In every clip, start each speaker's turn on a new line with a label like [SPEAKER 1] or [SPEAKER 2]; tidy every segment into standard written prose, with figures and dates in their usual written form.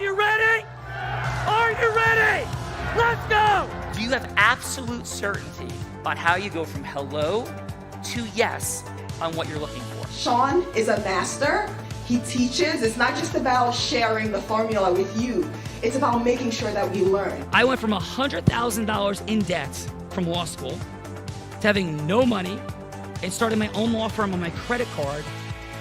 [SPEAKER 1] you ready? Are you ready? Let's go!
[SPEAKER 2] Do you have absolute certainty on how you go from hello to yes on what you're looking for?
[SPEAKER 3] Sean is a master. He teaches. It's not just about sharing the formula with you. It's about making sure that we learn.
[SPEAKER 1] I went from $100,000 in debt from law school to having no money and starting my own law firm on my credit card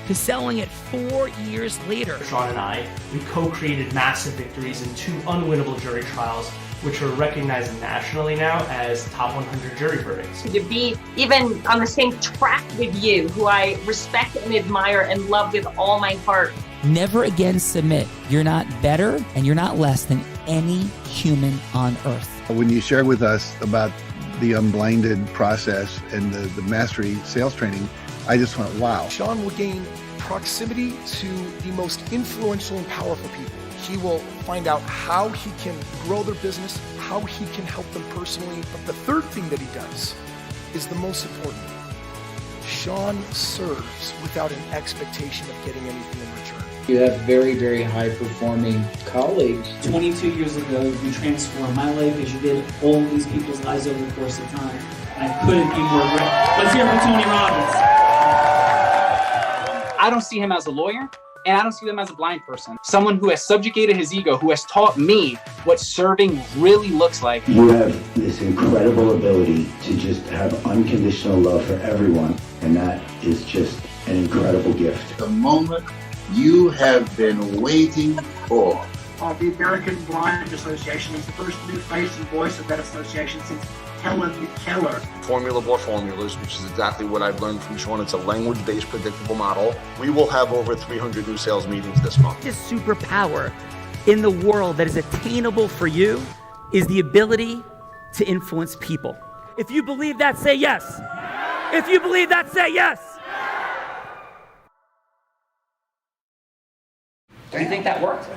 [SPEAKER 1] to selling it 4 years later.
[SPEAKER 4] Sean and I, we co-created massive victories in 2 unwinnable jury trials, which are recognized nationally now as top 100 jury verdicts.
[SPEAKER 5] To be even on the same track with you, who I respect and admire and love with all my heart.
[SPEAKER 6] Never again submit. You're not better and you're not less than any human on earth.
[SPEAKER 7] When you shared with us about the Unblinded process and the mastery sales training, I just went, wow.
[SPEAKER 8] Sean will gain proximity to the most influential and powerful people. He will find out how he can grow their business, how he can help them personally. But the third thing that he does is the most important. Sean serves without an expectation of getting anything in return.
[SPEAKER 9] You have very, very high-performing colleagues.
[SPEAKER 10] 22 years ago, you transformed my life as you did all these people's lives over the course of time. And I couldn't be more grateful. Let's hear it for Tony Robbins.
[SPEAKER 11] I don't see him as a lawyer, and I don't see him as a blind person. Someone who has subjugated his ego, who has taught me what serving really looks like.
[SPEAKER 12] You have this incredible ability to just have unconditional love for everyone, and that is just an incredible gift.
[SPEAKER 13] The moment you have been waiting for.
[SPEAKER 14] The American Blind Association is the first new face and voice of that association since Helen Keller.
[SPEAKER 15] Formula for formulas, which is exactly what I've learned from Sean. It's a language-based predictable model. We will have over 300 new sales meetings this month.
[SPEAKER 2] This superpower in the world that is attainable for you is the ability to influence people.
[SPEAKER 1] If you believe that, say yes. If you believe that, say yes.
[SPEAKER 2] Do you think that worked?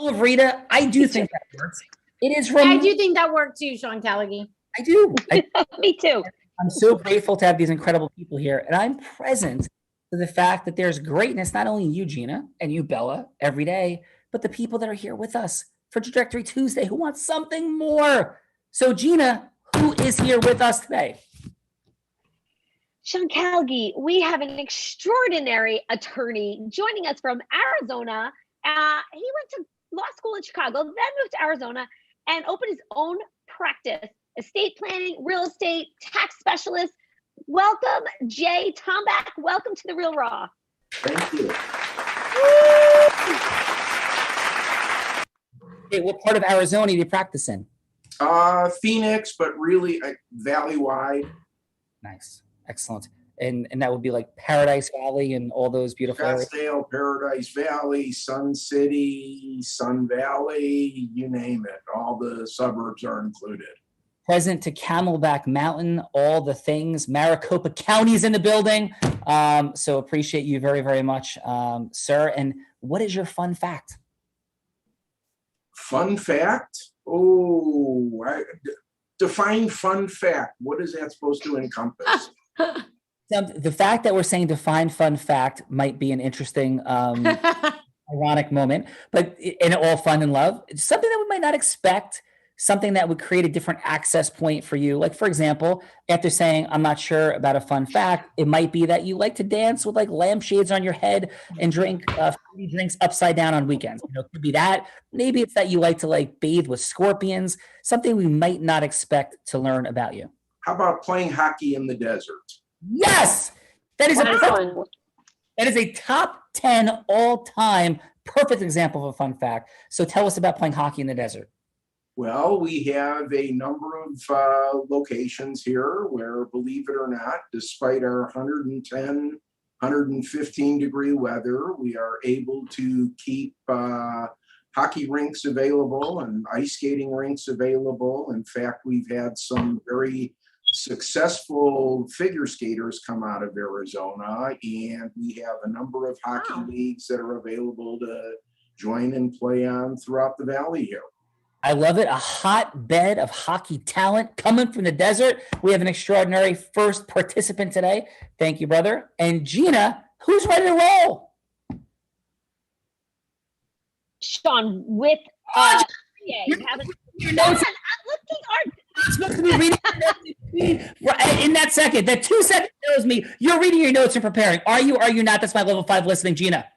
[SPEAKER 2] Oh, Rita, I do think that works. It is.
[SPEAKER 16] I do think that worked too, Sean Callaghan.
[SPEAKER 2] I do.
[SPEAKER 5] Me too.
[SPEAKER 6] I'm so grateful to have these incredible people here, and I'm present to the fact that there's greatness not only in you, Gina, and you, Bella, every day, but the people that are here with us for Trajectory Tuesday who want something more. So, Gina, who is here with us today?
[SPEAKER 16] Sean Callaghan, we have an extraordinary attorney joining us from Arizona. He went to law school in Chicago, then moved to Arizona and opened his own practice, estate planning, real estate, tax specialist. Welcome, Jay Tomback. Welcome to The Real Raw.
[SPEAKER 13] Thank you.
[SPEAKER 6] Hey, what part of Arizona do you practice in?
[SPEAKER 13] Phoenix, but really valley-wide.
[SPEAKER 6] Nice. Excellent. And that would be like Paradise Valley and all those beautiful areas.
[SPEAKER 13] Scottsdale, Paradise Valley, Sun City, Sun Valley, you name it. All the suburbs are included.
[SPEAKER 6] Present to Camelback Mountain, all the things. Maricopa County's in the building. So appreciate you very, very much, sir. And what is your fun fact?
[SPEAKER 13] Fun fact? Oh, define fun fact. What is that supposed to encompass?
[SPEAKER 6] The fact that we're saying define fun fact might be an interesting, ironic moment, but in all fun and love, it's something that we might not expect, something that would create a different access point for you. Like, for example, after saying, I'm not sure about a fun fact, it might be that you like to dance with like lampshades on your head and drink fruity drinks upside down on weekends. You know, it could be that. Maybe it's that you like to like bathe with scorpions, something we might not expect to learn about you.
[SPEAKER 13] How about playing hockey in the desert?
[SPEAKER 6] Yes, that is a top 10 all-time perfect example of a fun fact. So tell us about playing hockey in the desert.
[SPEAKER 13] Well, we have a number of locations here where, believe it or not, despite our 110, 115 degree weather, we are able to keep hockey rinks available and ice skating rinks available. In fact, we've had some very successful figure skaters come out of Arizona, and we have a number of hockey leagues that are available to join and play on throughout the valley here.
[SPEAKER 6] I love it. A hotbed of hockey talent coming from the desert. We have an extraordinary first participant today. Thank you, brother. And Gina, Who's ready to roll?
[SPEAKER 16] Sean, with you haven't.
[SPEAKER 6] Your notes.
[SPEAKER 16] I'm looking hard.
[SPEAKER 6] I'm supposed to be reading your notes in that second. That 2 seconds tells me you're reading your notes and preparing. Are you not? That's my level 5 listening, Gina.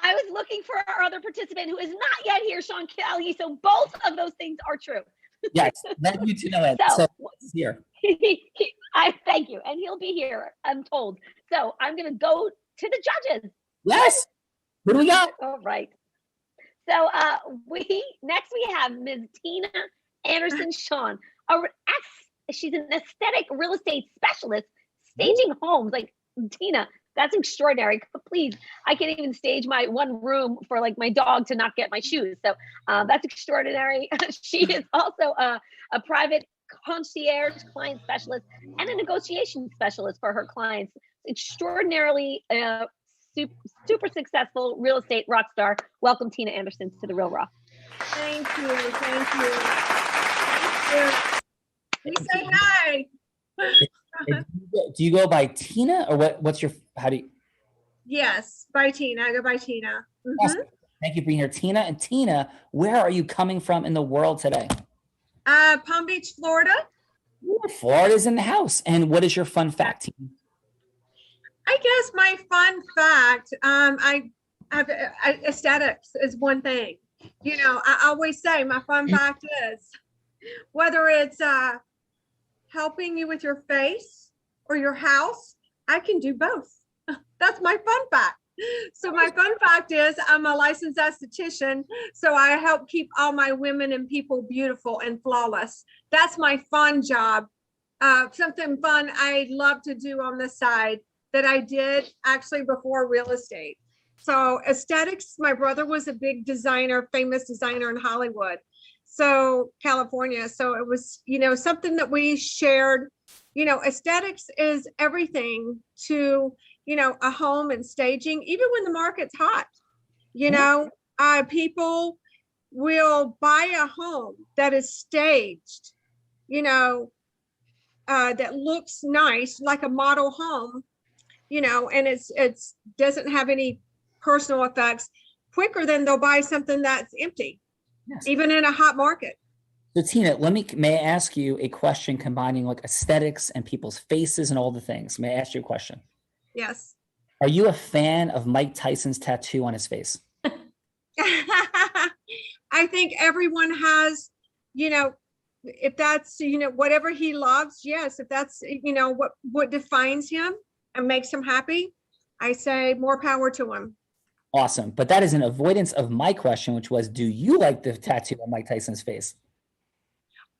[SPEAKER 16] I was looking for our other participant who is not yet here, Sean Kelly. So both of those things are true.
[SPEAKER 6] Yes, let you to know it. So here.
[SPEAKER 16] I thank you, and he'll be here, I'm told. So I'm going to go to the judges.
[SPEAKER 6] Yes. What do we got?
[SPEAKER 16] All right. So next we have Ms. Tina Anderson Sean. She's an aesthetic real estate specialist, staging homes. Like, Tina, that's extraordinary. Please, I can't even stage my one room for like my dog to not get my shoes. So that's extraordinary. She is also a private concierge client specialist and a negotiation specialist for her clients. Extraordinarily super successful real estate rock star. Welcome, Tina Anderson, to the Real Raw.
[SPEAKER 17] Thank you. You say hi.
[SPEAKER 6] Do you go by Tina or what? What's your? How do you?
[SPEAKER 17] Yes, by Tina. I go by Tina.
[SPEAKER 6] Awesome. Thank you for being here, Tina. And Tina, where are you coming from in the world today?
[SPEAKER 17] Palm Beach, Florida.
[SPEAKER 6] Ooh, Florida's in the house. And what is your fun fact, Tina?
[SPEAKER 17] I guess my fun fact, I have aesthetics is one thing. You know, I always say my fun fact is whether it's helping you with your face or your house, I can do both. That's my fun fact. So my fun fact is I'm a licensed esthetician, so I help keep all my women and people beautiful and flawless. That's my fun job. Something fun I love to do on the side that I did actually before real estate. So aesthetics, my brother was a big designer, famous designer in Hollywood, so California. So it was, you know, something that we shared. You know, aesthetics is everything to, you know, a home and staging, even when the market's hot. You know, people will buy a home that is staged, you know, that looks nice, like a model home, you know, and it's doesn't have any personal effects quicker than they'll buy something that's empty, even in a hot market.
[SPEAKER 6] So Tina, may I ask you a question combining like aesthetics and people's faces and all the things? May I ask you a question?
[SPEAKER 17] Yes.
[SPEAKER 6] Are you a fan of Mike Tyson's tattoo on his face?
[SPEAKER 17] I think everyone has, you know, if that's, you know, whatever he loves, yes. If that's, you know, what defines him and makes him happy, I say more power to him.
[SPEAKER 6] Awesome. But that is an avoidance of my question, which was, do you like the tattoo on Mike Tyson's face?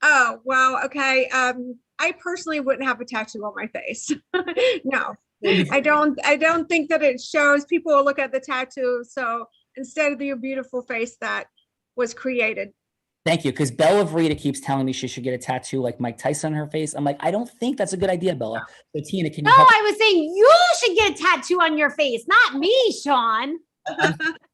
[SPEAKER 17] Oh, well, okay. I personally wouldn't have a tattoo on my face. No, I don't think that it shows. People will look at the tattoo. So instead of your beautiful face that was created.
[SPEAKER 6] Thank you. Because Bella Verita keeps telling me she should get a tattoo like Mike Tyson on her face. I'm like, I don't think that's a good idea, Bella. So Tina, can you help?
[SPEAKER 18] I was saying you should get a tattoo on your face, not me, Sean.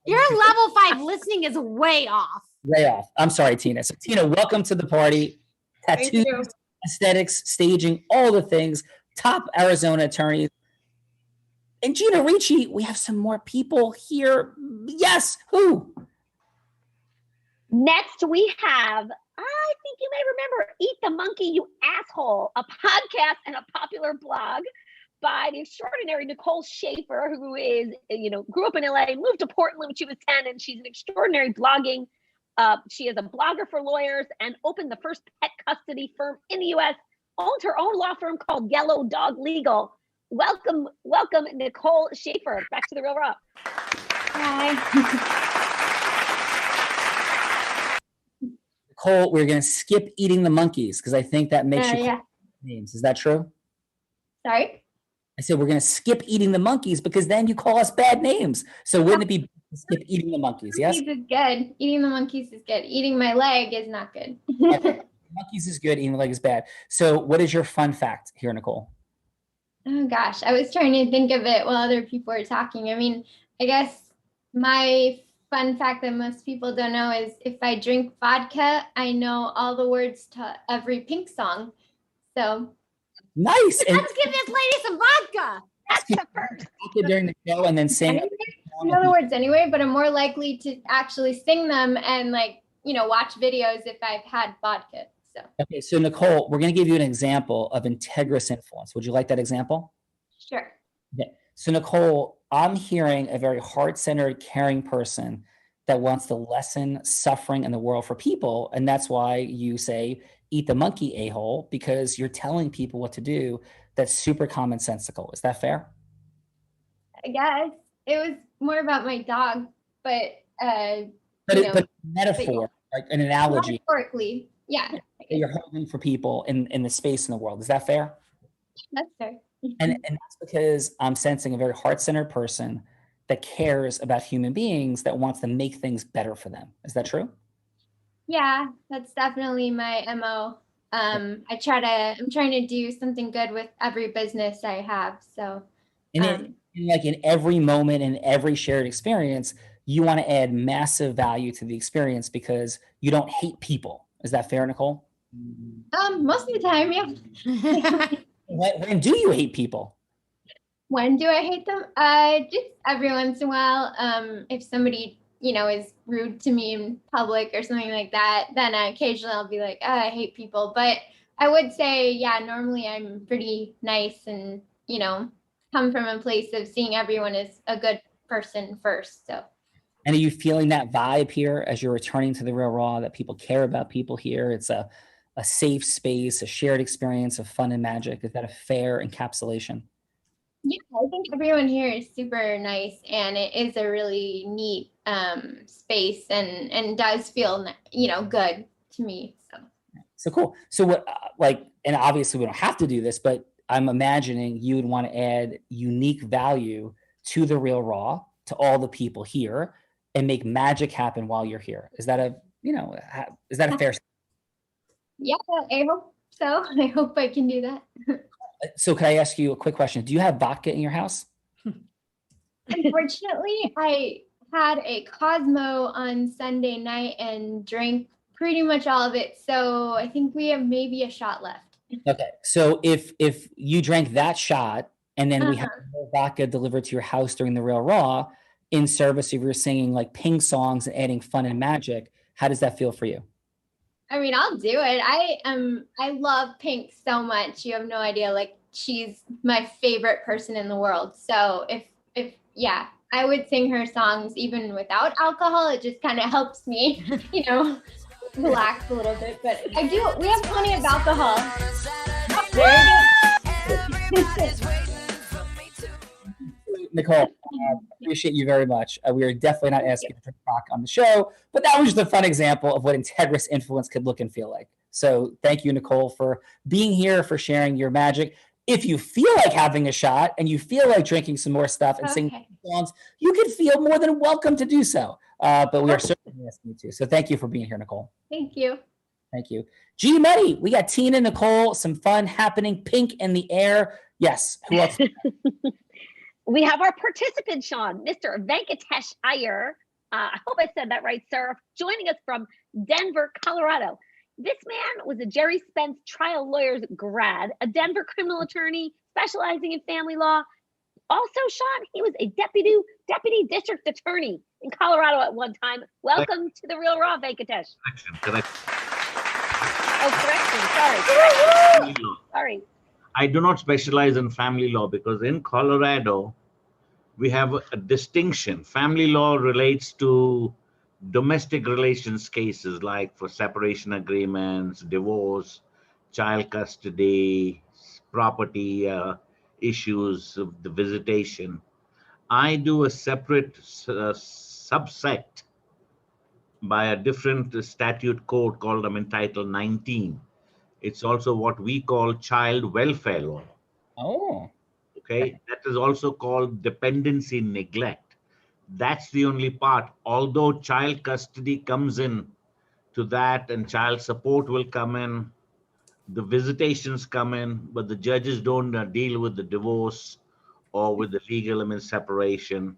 [SPEAKER 18] Your level 5 listening is way off.
[SPEAKER 6] Way off. I'm sorry, Tina. So Tina, welcome to the party. Tattoos, aesthetics, staging, all the things. Top Arizona attorneys. And Gina Ricci, we have some more people here. Yes, who?
[SPEAKER 16] Next, we have, I think you may remember, Eat the Monkey, You Asshole, a podcast and a popular blog by the extraordinary Nicole Schaefer, who is, you know, grew up in LA, moved to Portland when she was 10, and she's an extraordinary blogging. She is a blogger for lawyers and opened the first pet custody firm in the U.S., owns her own law firm called Yellow Dog Legal. Welcome, Nicole Schaefer. Back to the Real Raw.
[SPEAKER 6] Hi. Nicole, we're going to skip eating the monkeys because I think that makes you call names. Is that true?
[SPEAKER 19] Sorry?
[SPEAKER 6] I said we're going to skip eating the monkeys because then you call us bad names. So wouldn't it be skip eating the monkeys? Yes?
[SPEAKER 19] Monkeys is good. Eating the monkeys is good. Eating my leg is not good.
[SPEAKER 6] Okay. Monkeys is good. Eating the leg is bad. So what is your fun fact here, Nicole?
[SPEAKER 19] Oh gosh, I was trying to think of it while other people were talking. I mean, I guess my fun fact that most people don't know is if I drink vodka, I know all the words to every Pink song. So
[SPEAKER 6] nice.
[SPEAKER 18] Let's give this lady some vodka.
[SPEAKER 16] That's the first.
[SPEAKER 6] During the show and then sing.
[SPEAKER 19] In other words, anyway, but I'm more likely to actually sing them and watch videos if I've had vodka. So.
[SPEAKER 6] Okay, so Nicole, we're going to give you an example of integrous influence. Would you like that example?
[SPEAKER 19] Sure.
[SPEAKER 6] Okay. So Nicole, I'm hearing a very heart-centered, caring person that wants to lessen suffering in the world for people. And that's why you say, eat the monkey, a-hole, because you're telling people what to do. That's super commonsensical. Is that fair?
[SPEAKER 19] I guess it was more about my dog, but
[SPEAKER 6] but metaphor, like an analogy.
[SPEAKER 19] Metaphorically, yeah.
[SPEAKER 6] That you're holding for people in the space in the world. Is that fair?
[SPEAKER 19] That's fair.
[SPEAKER 6] And that's because I'm sensing a very heart-centered person that cares about human beings, that wants to make things better for them. Is that true?
[SPEAKER 19] Yeah, that's definitely my MO. I'm trying to do something good with every business I have. So,
[SPEAKER 6] and in every moment, in every shared experience, you want to add massive value to the experience because you don't hate people. Is that fair, Nicole?
[SPEAKER 19] Most of the time, yeah.
[SPEAKER 6] When do you hate people?
[SPEAKER 19] When do I hate them? Just every once in a while. If somebody, is rude to me in public or something like that, then occasionally I'll be like, oh, I hate people. But I would say, yeah, normally I'm pretty nice and, come from a place of seeing everyone as a good person first. So.
[SPEAKER 6] And are you feeling that vibe here as you're returning to the Real Raw, that people care about people here? It's a safe space, a shared experience of fun and magic. Is that a fair encapsulation?
[SPEAKER 19] Yeah, I think everyone here is super nice, and it is a really neat space, and does feel good to me.
[SPEAKER 6] So cool. So what, and obviously we don't have to do this, but I'm imagining you would want to add unique value to the Real Raw, to all the people here, and make magic happen while you're here. Is that a fair?
[SPEAKER 19] Yeah, I hope so. I hope I can do that.
[SPEAKER 6] So can I ask you a quick question? Do you have vodka in your house?
[SPEAKER 19] Unfortunately, I had a Cosmo on Sunday night and drank pretty much all of it. So I think we have maybe a shot left.
[SPEAKER 6] Okay. So if you drank that shot and then we have more vodka delivered to your house during the Real Raw in service of your singing like Pink songs and adding fun and magic, how does that feel for you?
[SPEAKER 19] I mean, I'll do it. I love Pink so much. You have no idea. Like, she's my favorite person in the world. So if I would sing her songs even without alcohol. It just kind of helps me, relax a little bit. But we have plenty of alcohol. Very good.
[SPEAKER 6] Nicole, I appreciate you very much. We are definitely not asking you to talk on the show, but that was just a fun example of what integrous influence could look and feel like. So thank you, Nicole, for being here, for sharing your magic. If you feel like having a shot and you feel like drinking some more stuff and singing songs, you can feel more than welcome to do so. But we are certainly asking you to. So thank you for being here, Nicole.
[SPEAKER 19] Thank you.
[SPEAKER 6] Thank you. G Money, we got Tina, Nicole, some fun happening, Pink in the air. Yes. Who else?
[SPEAKER 16] We have our participant, Sean, Mr. Venkatesh Iyer. I hope I said that right, sir. Joining us from Denver, Colorado. This man was a Jerry Spence trial lawyer's grad, a Denver criminal attorney specializing in family law. Also, Sean, he was a deputy district attorney in Colorado at one time. Welcome to the Real Raw, Venkatesh.
[SPEAKER 20] Correction.
[SPEAKER 16] Oh, correction. Sorry.
[SPEAKER 20] I do not specialize in family law because in Colorado, we have a distinction. Family law relates to domestic relations cases like for separation agreements, divorce, child custody, property issues of the visitation. I do a separate subsect by a different statute code called Title 19. It's also what we call child welfare law.
[SPEAKER 6] Oh.
[SPEAKER 20] Okay. That is also called dependency neglect. That's the only part. Although child custody comes in to that and child support will come in, the visitations come in, but the judges don't deal with the divorce or with the legal separation.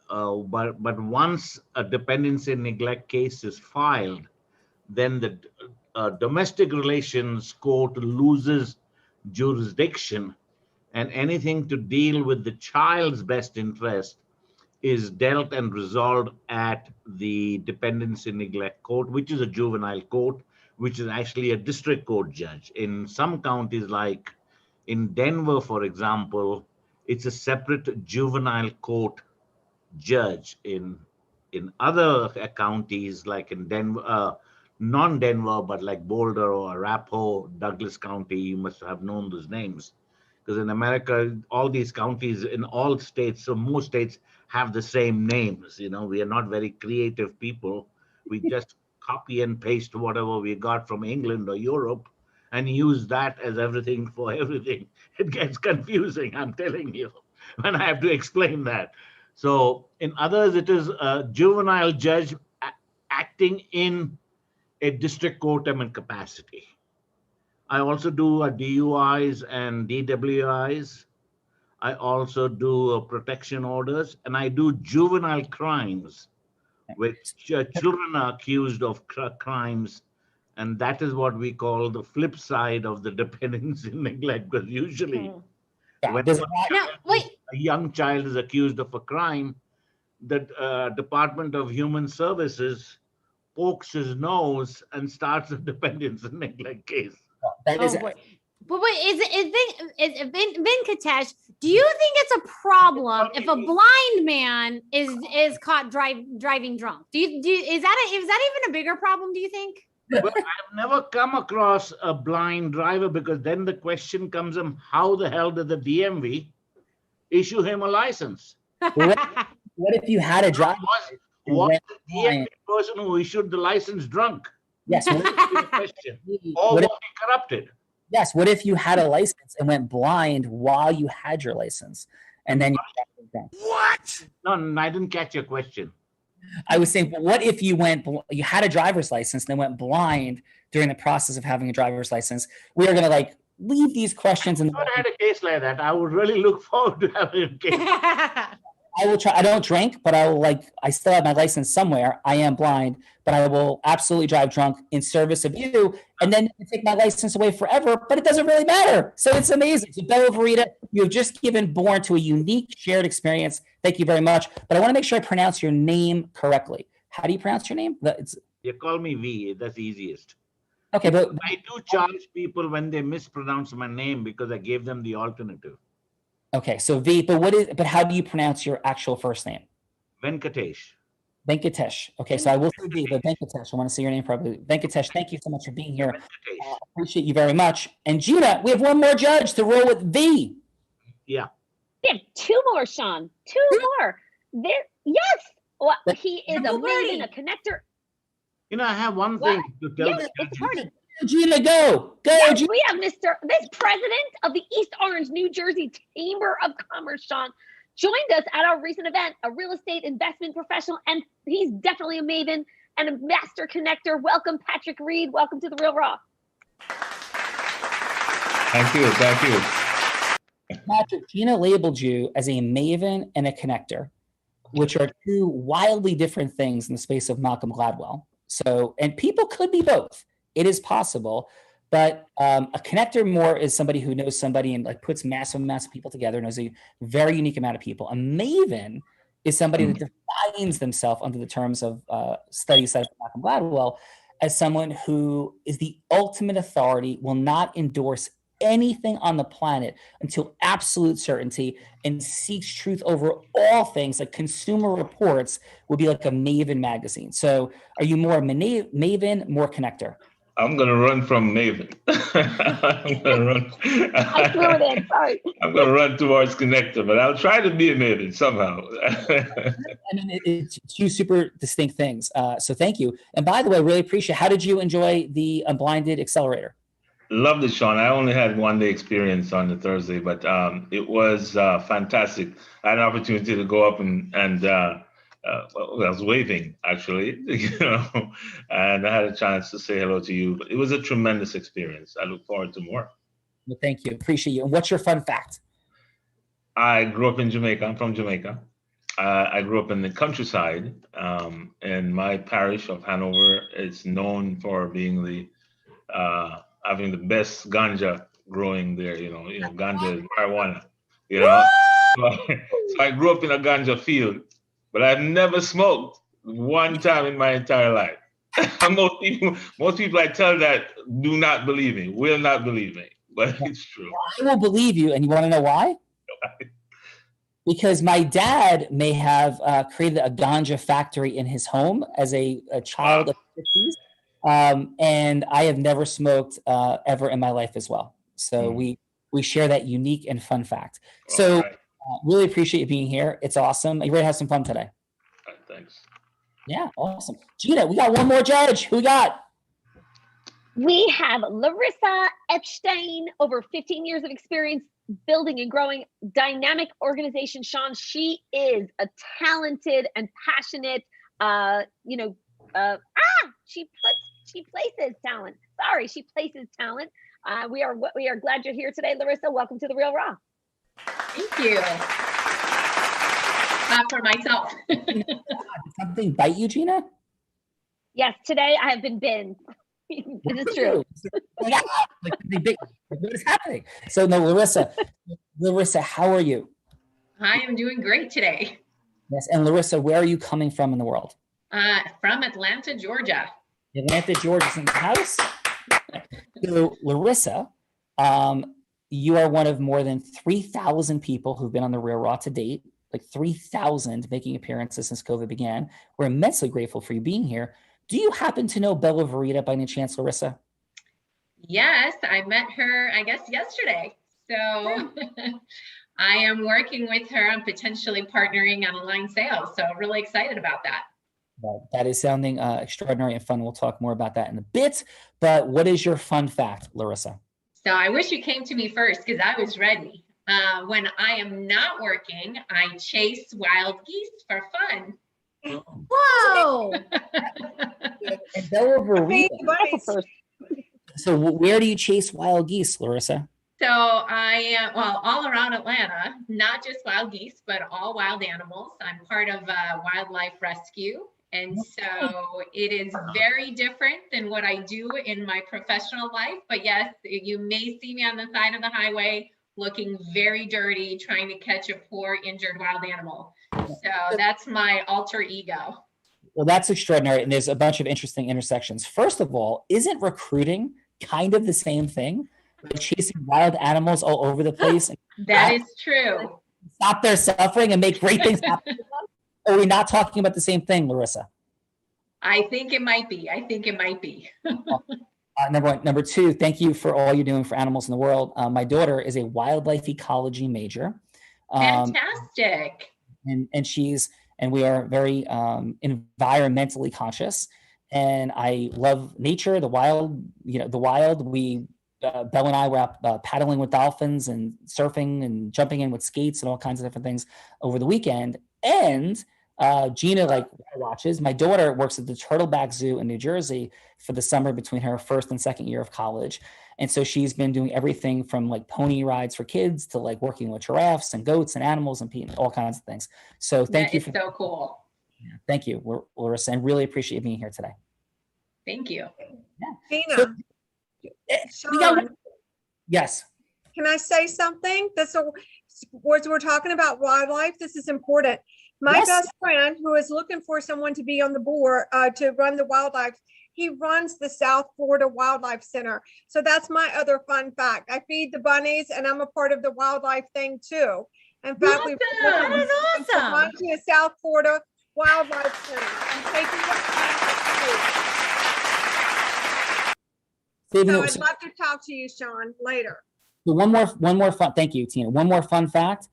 [SPEAKER 20] But once a dependency neglect case is filed, then the domestic relations court loses jurisdiction and anything to deal with the child's best interest is dealt and resolved at the dependency neglect court, which is a juvenile court, which is actually a district court judge. In some counties, like in Denver, for example, it's a separate juvenile court judge. In other counties, like in Denver, non-Denver, but like Boulder or Arapahoe, Douglas County, you must have known those names. Because in America, all these counties in all states, so most states have the same names. You know, we are not very creative people. We just copy and paste whatever we got from England or Europe and use that as everything for everything. It gets confusing, I'm telling you, when I have to explain that. So in others, it is a juvenile judge acting in a district court capacity. I also do DUIs and DWIs. I also do protection orders, and I do juvenile crimes, which children are accused of crimes, and that is what we call the flip side of the dependency neglect, because usually when a young child is accused of a crime, the Department of Human Services pokes his nose and starts a dependency neglect case.
[SPEAKER 18] But wait, is Venkatesh, do you think it's a problem if a blind man is caught driving drunk? Is that even a bigger problem, do you think?
[SPEAKER 20] Well, I've never come across a blind driver, because then the question comes in, how the hell did the DMV issue him a license?
[SPEAKER 6] What if you had a driver?
[SPEAKER 20] Was the DMV person who issued the license drunk?
[SPEAKER 6] Yes.
[SPEAKER 20] Or was he corrupted?
[SPEAKER 6] Yes. What if you had a license and went blind while you had your license, and then
[SPEAKER 20] What? No, I didn't catch your question.
[SPEAKER 6] I was saying, but what if you you had a driver's license and then went blind during the process of having a driver's license? We are going to leave these questions.
[SPEAKER 20] If I had a case like that, I would really look forward to having a case.
[SPEAKER 6] I will try. I don't drink, but I still have my license somewhere. I am blind, but I will absolutely drive drunk in service of you. And then you take my license away forever, but it doesn't really matter. So it's amazing. So Bella Verita, you have just given born to a unique shared experience. Thank you very much. But I want to make sure I pronounce your name correctly. How do you pronounce your name?
[SPEAKER 20] You call me V. That's easiest.
[SPEAKER 6] Okay, but
[SPEAKER 20] I do charge people when they mispronounce my name, because I gave them the alternative.
[SPEAKER 6] Okay, so V, but how do you pronounce your actual first name?
[SPEAKER 20] Venkatesh.
[SPEAKER 6] Venkatesh. Okay, so I will say V, but Venkatesh, I want to say your name properly. Venkatesh, thank you so much for being here. Appreciate you very much. And Gina, we have one more judge to roll with V.
[SPEAKER 20] Yeah.
[SPEAKER 16] We have two more, Sean. Two more. Yes. Well, he is a maven, a connector.
[SPEAKER 20] You know, I have one thing to tell
[SPEAKER 16] you. It's Hardy.
[SPEAKER 6] Gina, go.
[SPEAKER 16] Yes,
[SPEAKER 6] Gina.
[SPEAKER 16] we have this president of the East Orange, New Jersey Chamber of Commerce, Sean, joined us at our recent event, a real estate investment professional, and he's definitely a maven and a master connector. Welcome, Patrick Reed. Welcome to The Real Raw.
[SPEAKER 21] Thank you.
[SPEAKER 6] Patrick, Gina labeled you as a maven and a connector, which are two wildly different things in the space of Malcolm Gladwell. So, and people could be both. It is possible, but a connector more is somebody who knows somebody and puts massive amounts of people together, knows a very unique amount of people. A maven is somebody that defines themselves under the terms of studies by Malcolm Gladwell as someone who is the ultimate authority, will not endorse anything on the planet until absolute certainty, and seeks truth over all things. Like Consumer Reports would be like a maven magazine. So are you more maven, more connector?
[SPEAKER 21] I'm going to run from maven. I'm going to run.
[SPEAKER 16] I threw it in. Sorry.
[SPEAKER 21] I'm going to run towards connector, but I'll try to be a maven somehow.
[SPEAKER 6] I mean, it's two super distinct things. So thank you. And by the way, really appreciate. How did you enjoy the Unblinded Accelerator?
[SPEAKER 21] Loved it, Sean. I only had one day experience on the Thursday, but it was fantastic. I had an opportunity to go up and I was waving, actually, and I had a chance to say hello to you. But it was a tremendous experience. I look forward to more.
[SPEAKER 6] Well, thank you. Appreciate you. And what's your fun fact?
[SPEAKER 21] I grew up in Jamaica. I'm from Jamaica. I grew up in the countryside, and my parish of Hanover is known for being having the best ganja growing there. Ganja is marijuana. So I grew up in a ganja field, but I've never smoked one time in my entire life. most people I tell that do not believe me, will not believe me, but it's true.
[SPEAKER 6] I will believe you, and you want to know why? Because my dad may have created a ganja factory in his home as a child of the 50s, and I have never smoked ever in my life as well. So we share that unique and fun fact. So really appreciate you being here. It's awesome. Are you ready to have some fun today?
[SPEAKER 21] All right, thanks.
[SPEAKER 6] Yeah, awesome. Gina, we got one more judge. Who we got?
[SPEAKER 16] We have Larissa Epstein, over 15 years of experience building and growing dynamic organization. Sean, she is a talented and passionate, she places talent. Sorry, she places talent. We are glad you're here today, Larissa. Welcome to The Real Raw.
[SPEAKER 3] Thank you. Not for myself.
[SPEAKER 6] Did something bite you, Gina?
[SPEAKER 16] Yes, today I have been bitten. It is true.
[SPEAKER 6] What is happening? So no, Larissa, how are you?
[SPEAKER 3] I am doing great today.
[SPEAKER 6] Yes, and Larissa, where are you coming from in the world?
[SPEAKER 3] From Atlanta, Georgia.
[SPEAKER 6] Atlanta, Georgia's in the house. So Larissa, you are one of more than 3,000 people who've been on The Real Raw to date, like 3,000 making appearances since COVID began. We're immensely grateful for you being here. Do you happen to know Bella Verita by any chance, Larissa?
[SPEAKER 3] Yes, I met her, I guess, yesterday. So I am working with her on potentially partnering on online sales. So really excited about that.
[SPEAKER 6] Well, that is sounding extraordinary and fun. We'll talk more about that in a bit. But what is your fun fact, Larissa?
[SPEAKER 3] So I wish you came to me first because I was ready. When I am not working, I chase wild geese for fun.
[SPEAKER 18] Whoa!
[SPEAKER 6] And Bella Verita. So where do you chase wild geese, Larissa?
[SPEAKER 3] So all around Atlanta, not just wild geese, but all wild animals. I'm part of wildlife rescue. And so it is very different than what I do in my professional life. But yes, you may see me on the side of the highway looking very dirty, trying to catch a poor injured wild animal. So that's my alter ego.
[SPEAKER 6] Well, that's extraordinary. And there's a bunch of interesting intersections. First of all, isn't recruiting kind of the same thing? Like chasing wild animals all over the place?
[SPEAKER 3] That is true.
[SPEAKER 6] Stop their suffering and make great things happen. Or are we not talking about the same thing, Larissa?
[SPEAKER 3] I think it might be.
[SPEAKER 6] Number one. Number two, thank you for all you're doing for animals in the world. My daughter is a wildlife ecology major.
[SPEAKER 3] Fantastic.
[SPEAKER 6] And we are very environmentally conscious. And I love nature, the wild. We Belle and I were out paddling with dolphins and surfing and jumping in with skates and all kinds of different things over the weekend. And Gina watches. My daughter works at the Turtleback Zoo in New Jersey for the summer between her first and second year of college. And so she's been doing everything from like pony rides for kids to like working with giraffes and goats and animals and all kinds of things. So thank you.
[SPEAKER 3] So cool.
[SPEAKER 6] Thank you, Larissa, and really appreciate you being here today.
[SPEAKER 3] Thank you.
[SPEAKER 6] Yeah.
[SPEAKER 17] Tina, Sean,
[SPEAKER 6] yes.
[SPEAKER 17] Can I say something? We're talking about wildlife. This is important. My best friend, who is looking for someone to be on the board to run the wildlife, he runs the South Florida Wildlife Center. So that's my other fun fact. I feed the bunnies, and I'm a part of the wildlife thing too. In fact, we run to the South Florida Wildlife Center. I'm taking it. So I'd love to talk to you, Sean, later.
[SPEAKER 6] So one more fun. Thank you, Tina. One more fun fact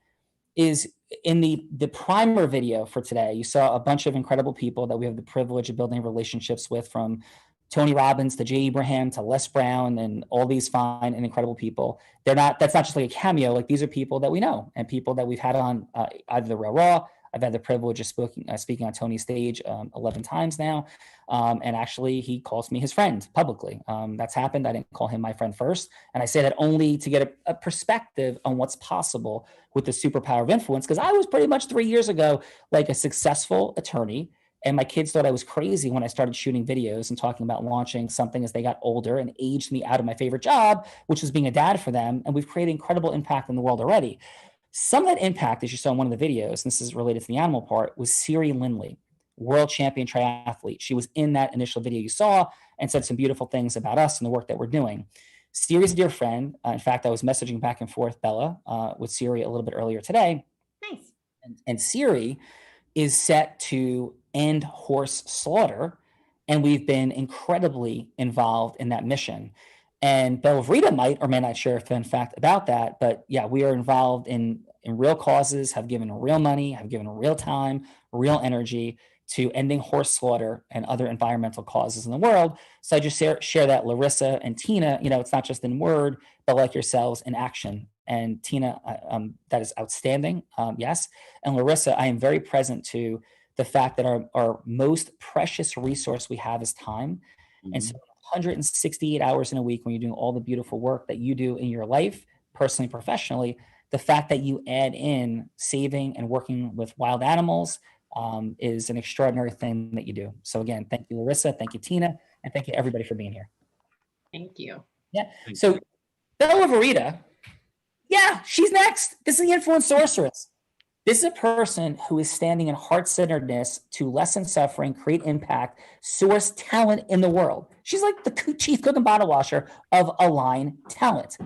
[SPEAKER 6] is in the primer video for today, you saw a bunch of incredible people that we have the privilege of building relationships with, from Tony Robbins to Jay Abraham to Les Brown and all these fine and incredible people. That's not just like a cameo. Like, these are people that we know and people that we've had on either The Real Raw. I've had the privilege of speaking on Tony's stage 11 times now. And actually, he calls me his friend publicly. That's happened. I didn't call him my friend first. And I say that only to get a perspective on what's possible with the superpower of influence. Because I was pretty much 3 years ago like a successful attorney And my kids thought I was crazy when I started shooting videos and talking about launching something as they got older, and aged me out of my favorite job, which was being a dad for them. And we've created incredible impact in the world already. Some of that impact, as you saw in one of the videos, and this is related to the animal part, was Siri Lindley, world champion triathlete. She was in that initial video you saw and said some beautiful things about us and the work that we're doing. Siri's a dear friend. In fact, I was messaging back and forth, Bella, with Siri a little bit earlier today.
[SPEAKER 18] Nice.
[SPEAKER 6] And Siri is set to end horse slaughter, and we've been incredibly involved in that mission. And Bella Rita might or may not share a fun fact about that, but yeah, we are involved in real causes, have given real money, have given real time, real energy to ending horse slaughter and other environmental causes in the world. So I just share that Larissa and Tina, it's not just in word, but like yourselves in action. And Tina, that is outstanding. Yes. And Larissa, I am very present to the fact that our most precious resource we have is time. Mm-hmm. And so 168 hours in a week, when you're doing all the beautiful work that you do in your life, personally, professionally, the fact that you add in saving and working with wild animals is an extraordinary thing that you do. So again, thank you, Larissa. Thank you, Tina. And thank you, everybody, for being here.
[SPEAKER 3] Thank you.
[SPEAKER 6] Yeah. So Bella Verita, yeah, she's next. This is the influence sorceress. This is a person who is standing in heart-centeredness to lessen suffering, create impact, source talent in the world. She's like the chief cook and bottle washer of Align Talent.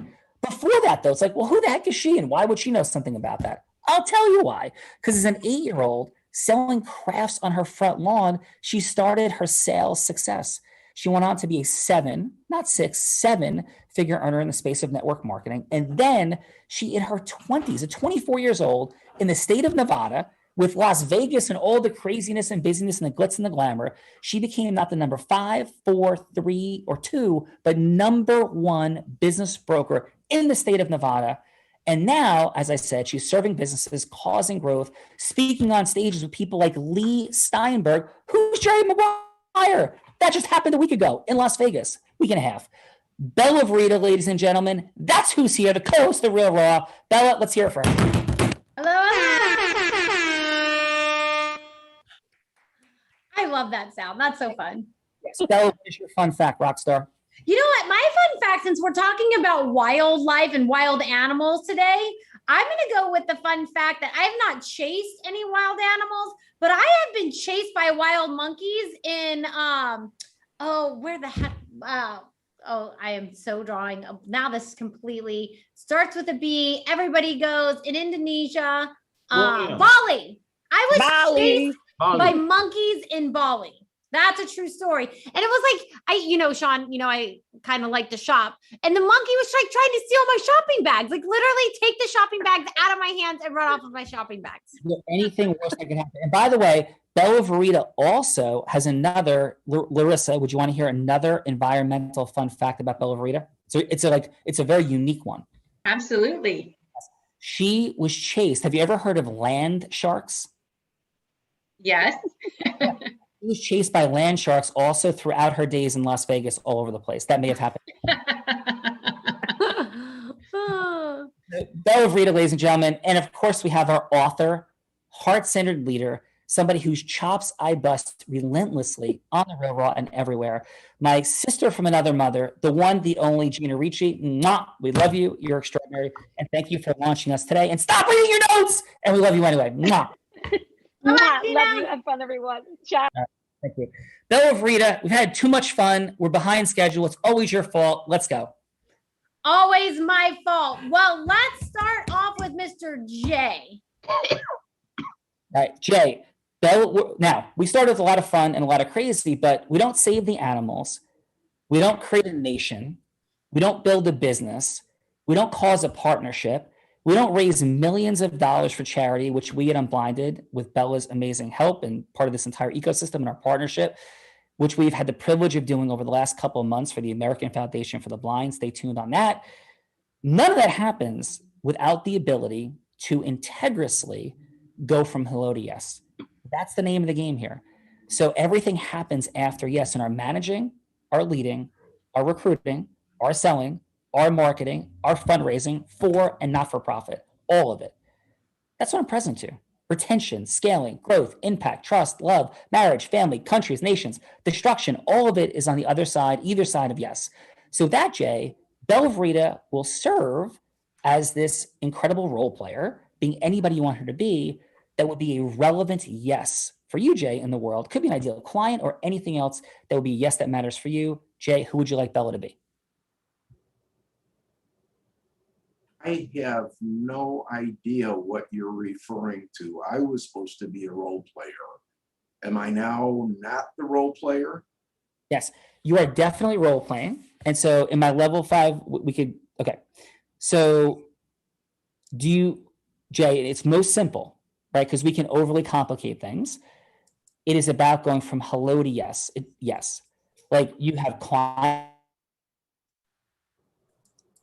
[SPEAKER 6] Before that, though, it's like, well, who the heck is she and why would she know something about that? I'll tell you why. Because as an 8-year-old selling crafts on her front lawn, she started her sales success. She went on to be a 7-figure earner in the space of network marketing. And then she, in her 20s, at 24 years old, in the state of Nevada, with Las Vegas and all the craziness and busyness and the glitz and the glamour, she became not the number 5, 4, 3, or 2, but number 1 business broker in the state of Nevada. And now, as I said, she's serving businesses, causing growth, speaking on stages with people like Lee Steinberg. Who's Jerry Maguire? That just happened a week ago in Las Vegas, week and a half. Bella Verita, ladies and gentlemen, that's who's here, the co-host of Real Raw. Bella, let's hear it for her.
[SPEAKER 18] Hello. I love that sound. That's so fun.
[SPEAKER 6] Yes, Bella, what is your fun fact, rock star?
[SPEAKER 18] You know what? My fun fact, since we're talking about wildlife and wild animals today, I'm going to go with the fun fact that I have not chased any wild animals, but I have been chased by wild monkeys in, where the heck? I am so drawing. Now this completely starts with a B. Everybody goes in Indonesia. Bali. I was chased by monkeys in Bali. That's a true story. And it was like, Sean, I kind of like to shop. And the monkey was trying to steal my shopping bags, like literally take the shopping bags out of my hands and run off with my shopping bags.
[SPEAKER 6] Anything worse that could happen. And by the way, Bella Verita also has another, Larissa, would you want to hear another environmental fun fact about Bella Verita? So it's a very unique one.
[SPEAKER 3] Absolutely.
[SPEAKER 6] She was chased. Have you ever heard of land sharks?
[SPEAKER 3] Yes.
[SPEAKER 6] She was chased by land sharks also throughout her days in Las Vegas, all over the place. That may have happened. Bella Verita, ladies and gentlemen. And of course, we have our author, heart-centered leader, somebody whose chops I bust relentlessly on the Real Raw and everywhere. My sister from another mother, the one, the only Gina Ricci. Mwah, we love you. You're extraordinary. And thank you for launching us today. And stop reading your notes. And we love you anyway. Mwah.
[SPEAKER 16] Love you. Have fun, everyone. Ciao.
[SPEAKER 6] Thank you. Bella Verita, we've had too much fun. We're behind schedule. It's always your fault. Let's go.
[SPEAKER 18] Always my fault. Well, let's start off with Mr. J.
[SPEAKER 6] All right, Jay. Bella, now, we started with a lot of fun and a lot of crazy, but we don't save the animals. We don't create a nation. We don't build a business. We don't cause a partnership. We don't raise millions of dollars for charity, which we at Unblinded, with Bella's amazing help and part of this entire ecosystem and our partnership, which we've had the privilege of doing over the last couple of months for the American Foundation for the Blind. Stay tuned on that. None of that happens without the ability to integriously go from hello to yes. That's the name of the game here. So everything happens after yes, in our managing, our leading, our recruiting, our selling, our marketing, our fundraising, for and not for profit, all of it. That's what I'm present to. retention, scaling, growth, impact, trust, love, marriage, family, countries, nations, destruction. All of it is on the other side, either side of yes. So that, Jay, Bella Verita will serve as this incredible role player, being anybody you want her to be, that would be a relevant yes for you, Jay, in the world. Could be an ideal client or anything else that would be yes that matters for you. Jay, who would you like Bella to be?
[SPEAKER 13] I have no idea what you're referring to. I was supposed to be a role player. Am I now not the role player?
[SPEAKER 6] Yes, you are definitely role playing. And so in my level 5, we could, okay. So do you, Jay, it's most simple, right? Because we can overly complicate things. It is about going from hello to yes. Yes. Like you have clients.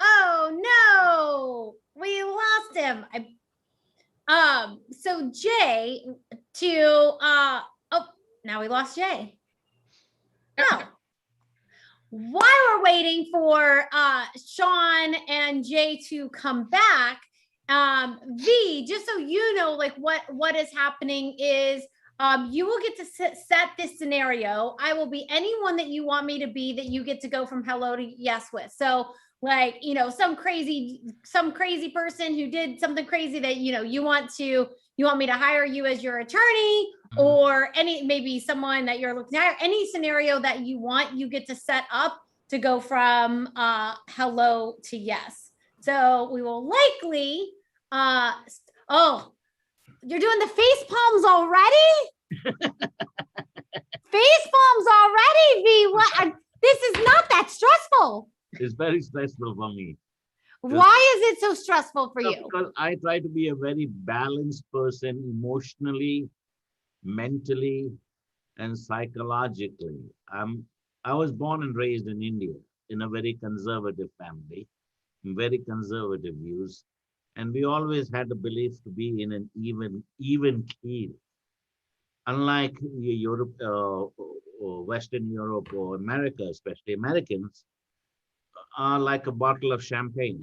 [SPEAKER 18] Oh no, we lost him. So Jay oh, now we lost Jay. Oh. While we're waiting for Sean and Jay to come back, V, just so you know, like what is happening is you will get to set this scenario. I will be anyone that you want me to be that you get to go from hello to yes with. So like, you know, some crazy person who did something crazy that, you know, you want me to hire you as your attorney, or maybe someone that you're looking at, any scenario that you want, you get to set up to go from hello to yes. So we will likely, oh, you're doing the face palms already? Face palms already, V. What? This is not that stressful.
[SPEAKER 20] It's very stressful for me.
[SPEAKER 18] Why is it so stressful for you?
[SPEAKER 20] Because I try to be a very balanced person emotionally, mentally, and psychologically. I was born and raised in India in a very conservative family, very conservative views, and we always had the belief to be in an even keel. Unlike Europe, or Western Europe or America, especially Americans, are like a bottle of champagne.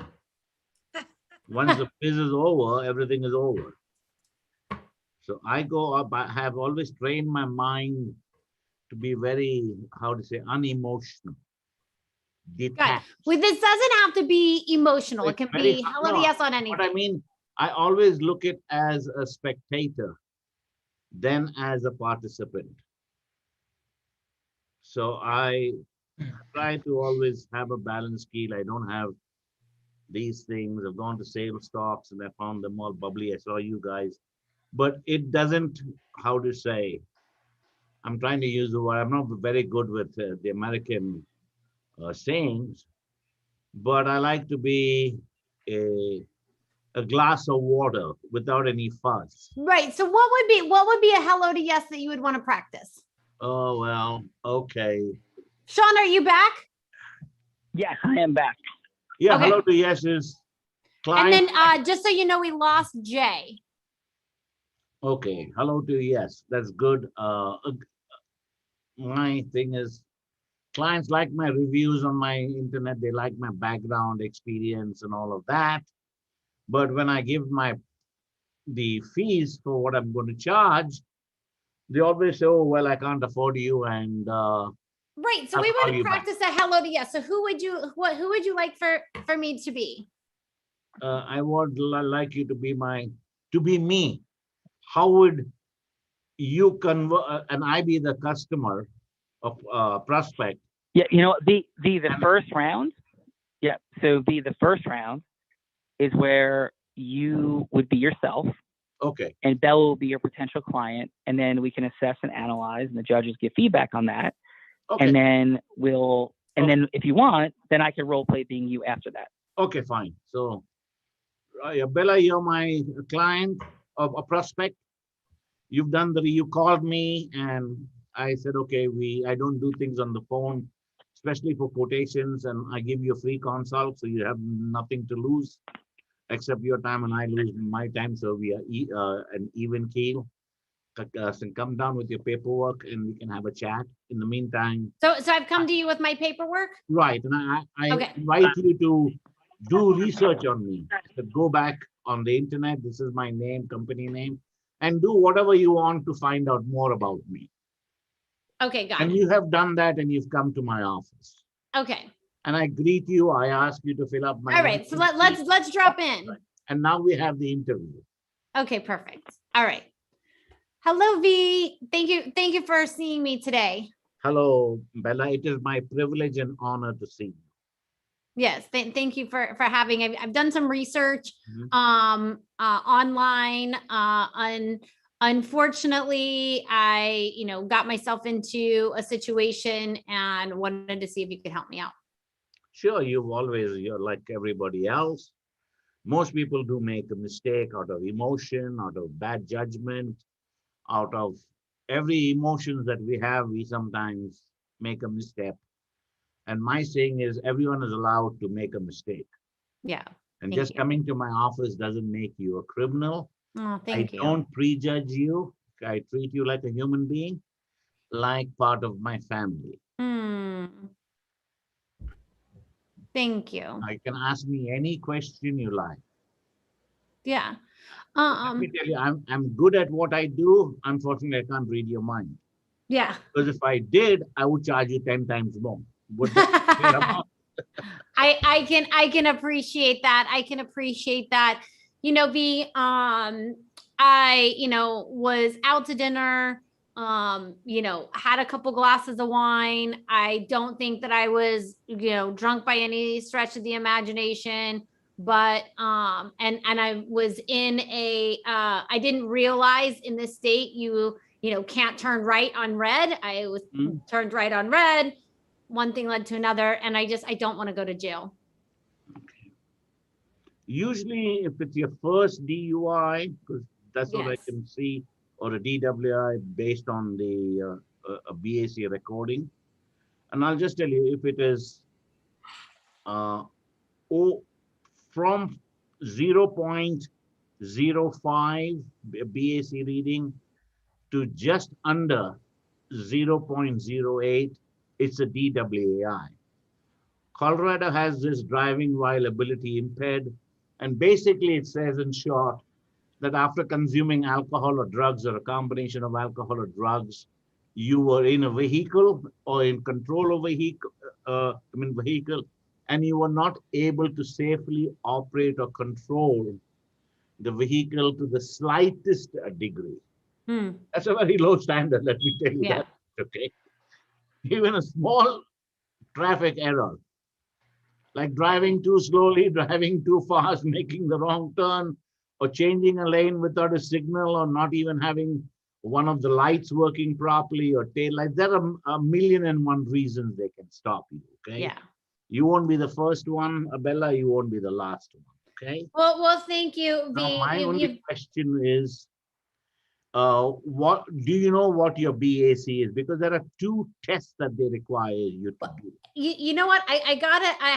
[SPEAKER 20] Once the fizz is over, everything is over. So I go up, I have always trained my mind to be very, unemotional. Detached.
[SPEAKER 18] Well, this doesn't have to be emotional. It can be hello to yes on anything.
[SPEAKER 20] But I mean, I always look at it as a spectator, then as a participant. So I try to always have a balanced keel. I don't have these things. I've gone to sales talks and I found them all bubbly. I saw you guys. But it doesn't, I'm trying to use the word, I'm not very good with the American sayings, but I like to be a glass of water without any fuzz.
[SPEAKER 18] Right. So what would be a hello to yes that you would want to practice?
[SPEAKER 20] Oh, well, okay.
[SPEAKER 18] Sean, are you back?
[SPEAKER 2] Yes, I am back.
[SPEAKER 20] Yeah,
[SPEAKER 18] Okay.
[SPEAKER 20] hello to yes is client.
[SPEAKER 18] And then just so you know, we lost Jay.
[SPEAKER 20] Okay, hello to yes, that's good. My thing is, clients like my reviews on my internet, they like my background experience and all of that. But when I give the fees for what I'm going to charge, they always say, oh, well, I can't afford you. And
[SPEAKER 18] right. So we want to practice a hello to yes. So who would you like for me to be?
[SPEAKER 20] I would like you to be me. How would you convert, and I be the customer of prospect?
[SPEAKER 2] Yeah, you know, the first round. Yeah, so the first round is where you would be yourself.
[SPEAKER 20] Okay.
[SPEAKER 2] And Bella will be your potential client, and then we can assess and analyze, and the judges give feedback on that.
[SPEAKER 20] Okay.
[SPEAKER 2] And then then if you want, then I can role play being you after that.
[SPEAKER 20] Okay, fine. So, Bella, you're my client of a prospect. You called me, and I said, okay, I don't do things on the phone, especially for quotations, and I give you a free consult, so you have nothing to lose except your time, and I lose my time. So we are an even keel. So come down with your paperwork, and we can have a chat. In the meantime,
[SPEAKER 18] So I've come to you with my paperwork.
[SPEAKER 20] right, and I
[SPEAKER 18] Okay.
[SPEAKER 20] invite you to do research on me. So go back on the internet. This is my name, company name, and do whatever you want to find out more about me.
[SPEAKER 18] Okay, got
[SPEAKER 20] And
[SPEAKER 18] it.
[SPEAKER 20] you have done that and you've come to my office.
[SPEAKER 18] Okay.
[SPEAKER 20] And I greet you. I ask you to fill up my.
[SPEAKER 18] All right. So let's drop in.
[SPEAKER 20] And now we have the interview.
[SPEAKER 18] Okay, perfect. All right. Hello, V. Thank you for seeing me today.
[SPEAKER 20] Hello, Bella. It is my privilege and honor to see you.
[SPEAKER 18] Yes, thank you for having. I've done some research online. Unfortunately, I got myself into a situation and wanted to see if you could help me out.
[SPEAKER 20] Sure, you're like everybody else. Most people do make a mistake out of emotion, out of bad judgment, out of every emotions that we have, we sometimes make a misstep. And my saying is everyone is allowed to make a mistake.
[SPEAKER 18] Yeah.
[SPEAKER 20] And just coming to my office doesn't make you a criminal.
[SPEAKER 18] Oh,
[SPEAKER 20] I
[SPEAKER 18] thank you.
[SPEAKER 20] don't prejudge you. I treat you like a human being, like part of my family.
[SPEAKER 18] Thank you.
[SPEAKER 20] I can ask me any question you like.
[SPEAKER 18] Yeah.
[SPEAKER 20] Let me tell you, I'm good at what I do. Unfortunately, I can't read your mind.
[SPEAKER 18] Yeah.
[SPEAKER 20] Because if I did, I would charge you 10 times more. Would that be fair amount?
[SPEAKER 18] I can appreciate that. I can appreciate that. V, I, was out to dinner, had a couple glasses of wine. I don't think that I was, drunk by any stretch of the imagination, but, and I was in I didn't realize in this state, you can't turn right on red. I was turned right on red. One thing led to another, and I don't want to go to jail.
[SPEAKER 20] Usually, if it's your first DUI, because that's what I can see, or a DWI based on the a BAC recording, and I'll just tell you, if it is from 0.05 BAC reading to just under 0.08, it's a DWAI. Colorado has this driving while ability impaired, and basically it says in short that after consuming alcohol or drugs or a combination of alcohol or drugs, you were in a vehicle or in control of vehicle, and you were not able to safely operate or control the vehicle to the slightest degree. That's a very low standard, let me tell you that. Okay, even a small traffic error, like driving too slowly, driving too fast, making the wrong turn, or changing a lane without a signal, or not even having one of the lights working properly, or tail lights. There are a million and one reasons they can stop you, okay?
[SPEAKER 18] Yeah.
[SPEAKER 20] You won't be the first one, Abella, you won't be the last one, okay?
[SPEAKER 18] Well, thank you, V.
[SPEAKER 20] Now, my only question is, what do you know what your BAC is? Because there are 2 tests that they require you to do.
[SPEAKER 18] You know what? I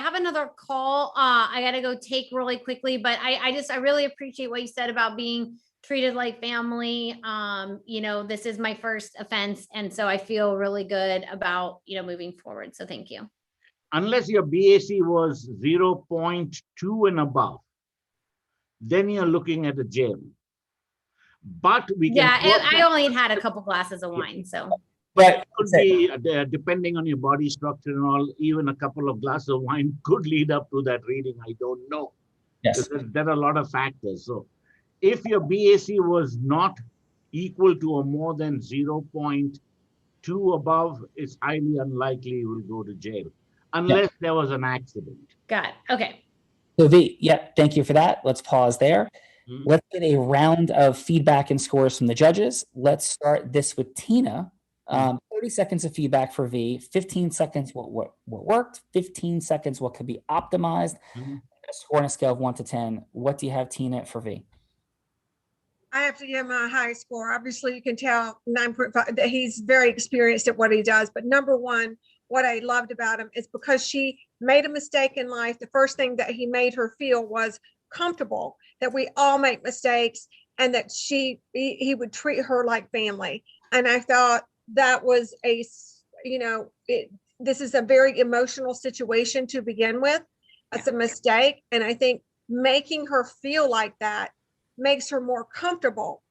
[SPEAKER 18] have another call. I gotta go take really quickly, but I really appreciate what you said about being treated like family. This is my first offense, and so I feel really good about moving forward. So thank you.
[SPEAKER 20] Unless your BAC was 0.2 and above, then you're looking at a jail. But we can.
[SPEAKER 18] I only had a couple glasses of wine, so.
[SPEAKER 20] But it could be, depending on your body structure and all, even a couple of glasses of wine could lead up to that reading. I don't know.
[SPEAKER 6] Yes.
[SPEAKER 20] There are a lot of factors. So if your BAC was not equal to or more than 0.2 above, it's highly unlikely you will go to jail, unless there was an accident.
[SPEAKER 18] Got it. Okay.
[SPEAKER 6] So V, thank you for that. Let's pause there. Let's get a round of feedback and scores from the judges. Let's start this with Tina. 30 seconds of feedback for V, 15 seconds what worked, 15 seconds what could be optimized. A score on a scale of 1 to 10. What do you have, Tina, for V?
[SPEAKER 17] I have to give him a high score. Obviously, you can tell 9.5 that he's very experienced at what he does. But number one, what I loved about him is because she made a mistake in life. The first thing that he made her feel was comfortable, that we all make mistakes, and that he would treat her like family. And I thought that was this is a very emotional situation to begin with. It's a mistake. And I think making her feel like that makes her more comfortable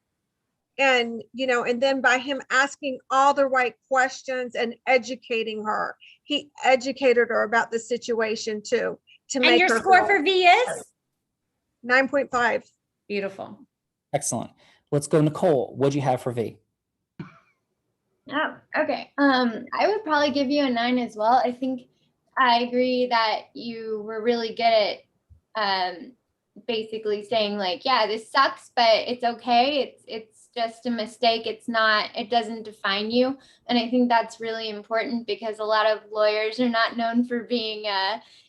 [SPEAKER 17] And, you know, and then by him asking all the right questions and educating her, he educated her about the situation too, to make
[SPEAKER 18] And your
[SPEAKER 17] her
[SPEAKER 18] score
[SPEAKER 17] feel
[SPEAKER 18] for V is
[SPEAKER 17] 9.5.
[SPEAKER 18] beautiful.
[SPEAKER 6] Excellent. Let's go, Nicole. What'd you have for V?
[SPEAKER 19] Oh, okay. I would probably give you a 9 as well. I think I agree that you were really good at basically saying like, yeah, this sucks, but it's okay. It's just a mistake. It's not, it doesn't define you. And I think that's really important because a lot of lawyers are not known for being,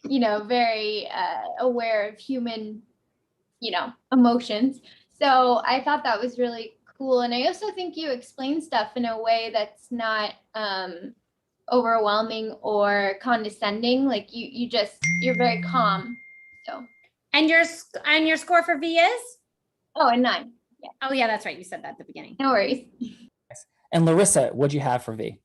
[SPEAKER 19] you know, very aware of human, you know, emotions. So I thought that was really cool. And I also think you explain stuff in a way that's not overwhelming or condescending. Like you're very calm. So.
[SPEAKER 18] And your score for V is?
[SPEAKER 19] Oh, a 9. Yeah.
[SPEAKER 18] Oh yeah, that's right. You said that at the beginning.
[SPEAKER 19] No worries.
[SPEAKER 6] And Larissa, what'd you have for V?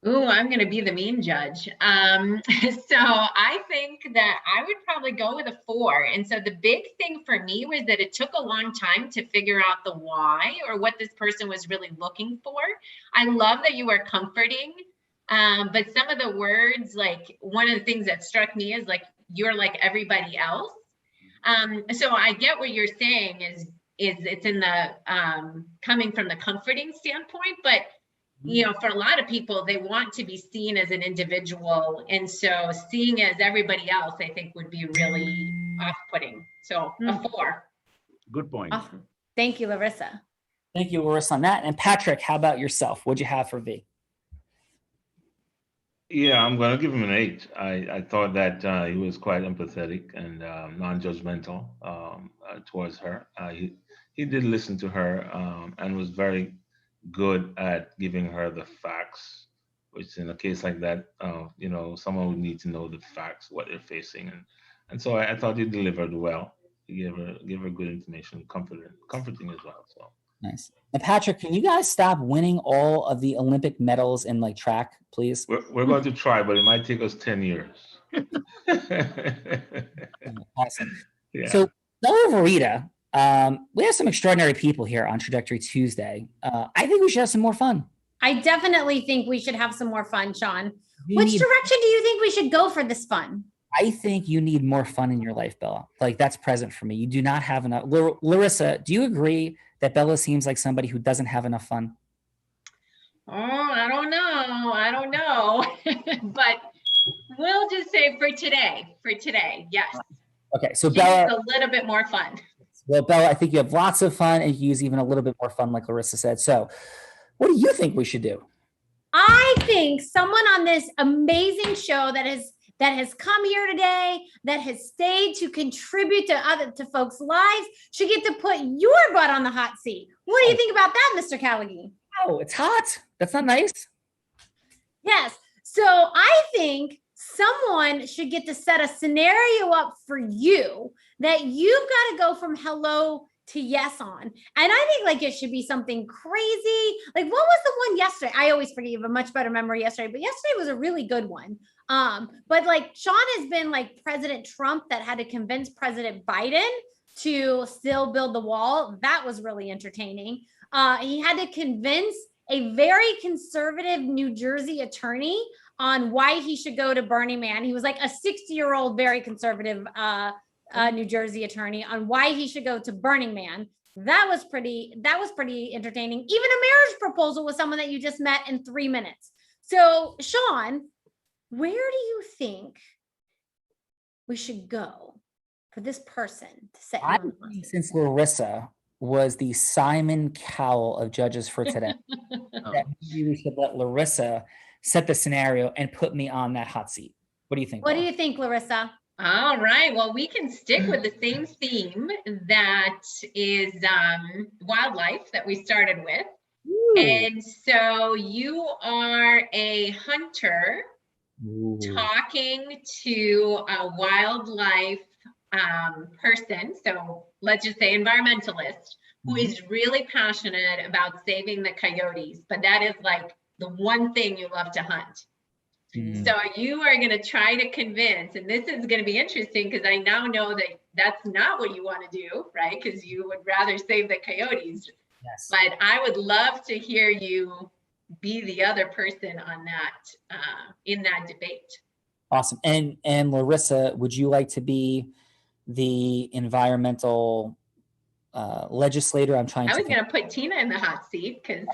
[SPEAKER 3] Ooh, I'm going to be the mean judge. So I think that I would probably go with a 4. And so the big thing for me was that it took a long time to figure out the why or what this person was really looking for. I love that you are comforting, but some of the words, like one of the things that struck me is like, you're like everybody else. So I get what you're saying is it's in the coming from the comforting standpoint, but you know, for a lot of people, they want to be seen as an individual. And so seeing as everybody else, I think would be really off-putting. So a 4.
[SPEAKER 20] Good point.
[SPEAKER 18] Awesome. Thank you, Larissa.
[SPEAKER 6] Thank you, Larissa, on that. And Patrick, how about yourself? What'd you have for V?
[SPEAKER 21] Yeah, I'm going to give him an 8. I thought that he was quite empathetic and non-judgmental towards her. He did listen to her and was very good at giving her the facts, which in a case like that, you know, someone would need to know the facts, what they're facing. And so I thought he delivered well. He gave her good information, comforting as well. So
[SPEAKER 6] nice. And Patrick, can you guys stop winning all of the Olympic medals in like track, please?
[SPEAKER 21] we're going to try, but it might take us 10 years.
[SPEAKER 6] Awesome.
[SPEAKER 21] Yeah.
[SPEAKER 6] So Bella Verita, we have some extraordinary people here on Trajectory Tuesday. I think we should have some more fun.
[SPEAKER 18] I definitely think we should have some more fun, Sean. Which direction do you think we should go for this fun?
[SPEAKER 6] I think you need more fun in your life, Bella. Like that's present for me. You do not have enough. Larissa, do you agree that Bella seems like somebody who doesn't have enough fun?
[SPEAKER 3] Oh, I don't know. But we'll just say for today, yes.
[SPEAKER 6] Okay, so
[SPEAKER 3] She
[SPEAKER 6] Bella,
[SPEAKER 3] needs a little bit more fun.
[SPEAKER 6] well, Bella, I think you have lots of fun and you use even a little bit more fun, like Larissa said. So what do you think we should do?
[SPEAKER 18] I think someone on this amazing show that has come here today, that has stayed to contribute to folks' lives, should get to put your butt on the hot seat. What do you think about that, Mr. Callaghan?
[SPEAKER 6] Oh, it's hot. That's not nice.
[SPEAKER 18] Yes. So I think someone should get to set a scenario up for you that you've got to go from hello to yes on. And I think like it should be something crazy. Like what was the one yesterday? I always forget, you have a much better memory yesterday, but yesterday was a really good one. But like Sean has been like President Trump that had to convince President Biden to still build the wall. That was really entertaining. He had to convince a very conservative New Jersey attorney on why he should go to Burning Man. He was like a 60-year-old, very conservative New Jersey attorney on why he should go to Burning Man. That was pretty entertaining. Even a marriage proposal with someone that you just met in 3 minutes. So Sean, where do you think we should go for this person to set you
[SPEAKER 6] I
[SPEAKER 18] on the
[SPEAKER 6] think since Larissa was the Simon Cowell of judges for today, that maybe we should let Larissa set the scenario and put me on that hot seat. What do you think?
[SPEAKER 18] What do
[SPEAKER 6] Bella?
[SPEAKER 18] you think, Larissa?
[SPEAKER 3] All right. Well, we can stick with the same theme that is wildlife that we started with. Ooh. And so you are a hunter. Ooh. Talking to a wildlife person, so let's just say environmentalist, who is really passionate about saving the coyotes, but that is like the one thing you love to hunt. So you are going to try to convince, and this is going to be interesting because I now know that that's not what you want to do, right? Because you would rather save the coyotes.
[SPEAKER 6] Yes.
[SPEAKER 3] But I would love to hear you be the other person on that, in that debate.
[SPEAKER 6] Awesome. And Larissa, would you like to be the environmental legislator? I'm trying
[SPEAKER 3] I
[SPEAKER 6] to
[SPEAKER 3] was
[SPEAKER 6] think.
[SPEAKER 3] going to put Tina in the hot seat because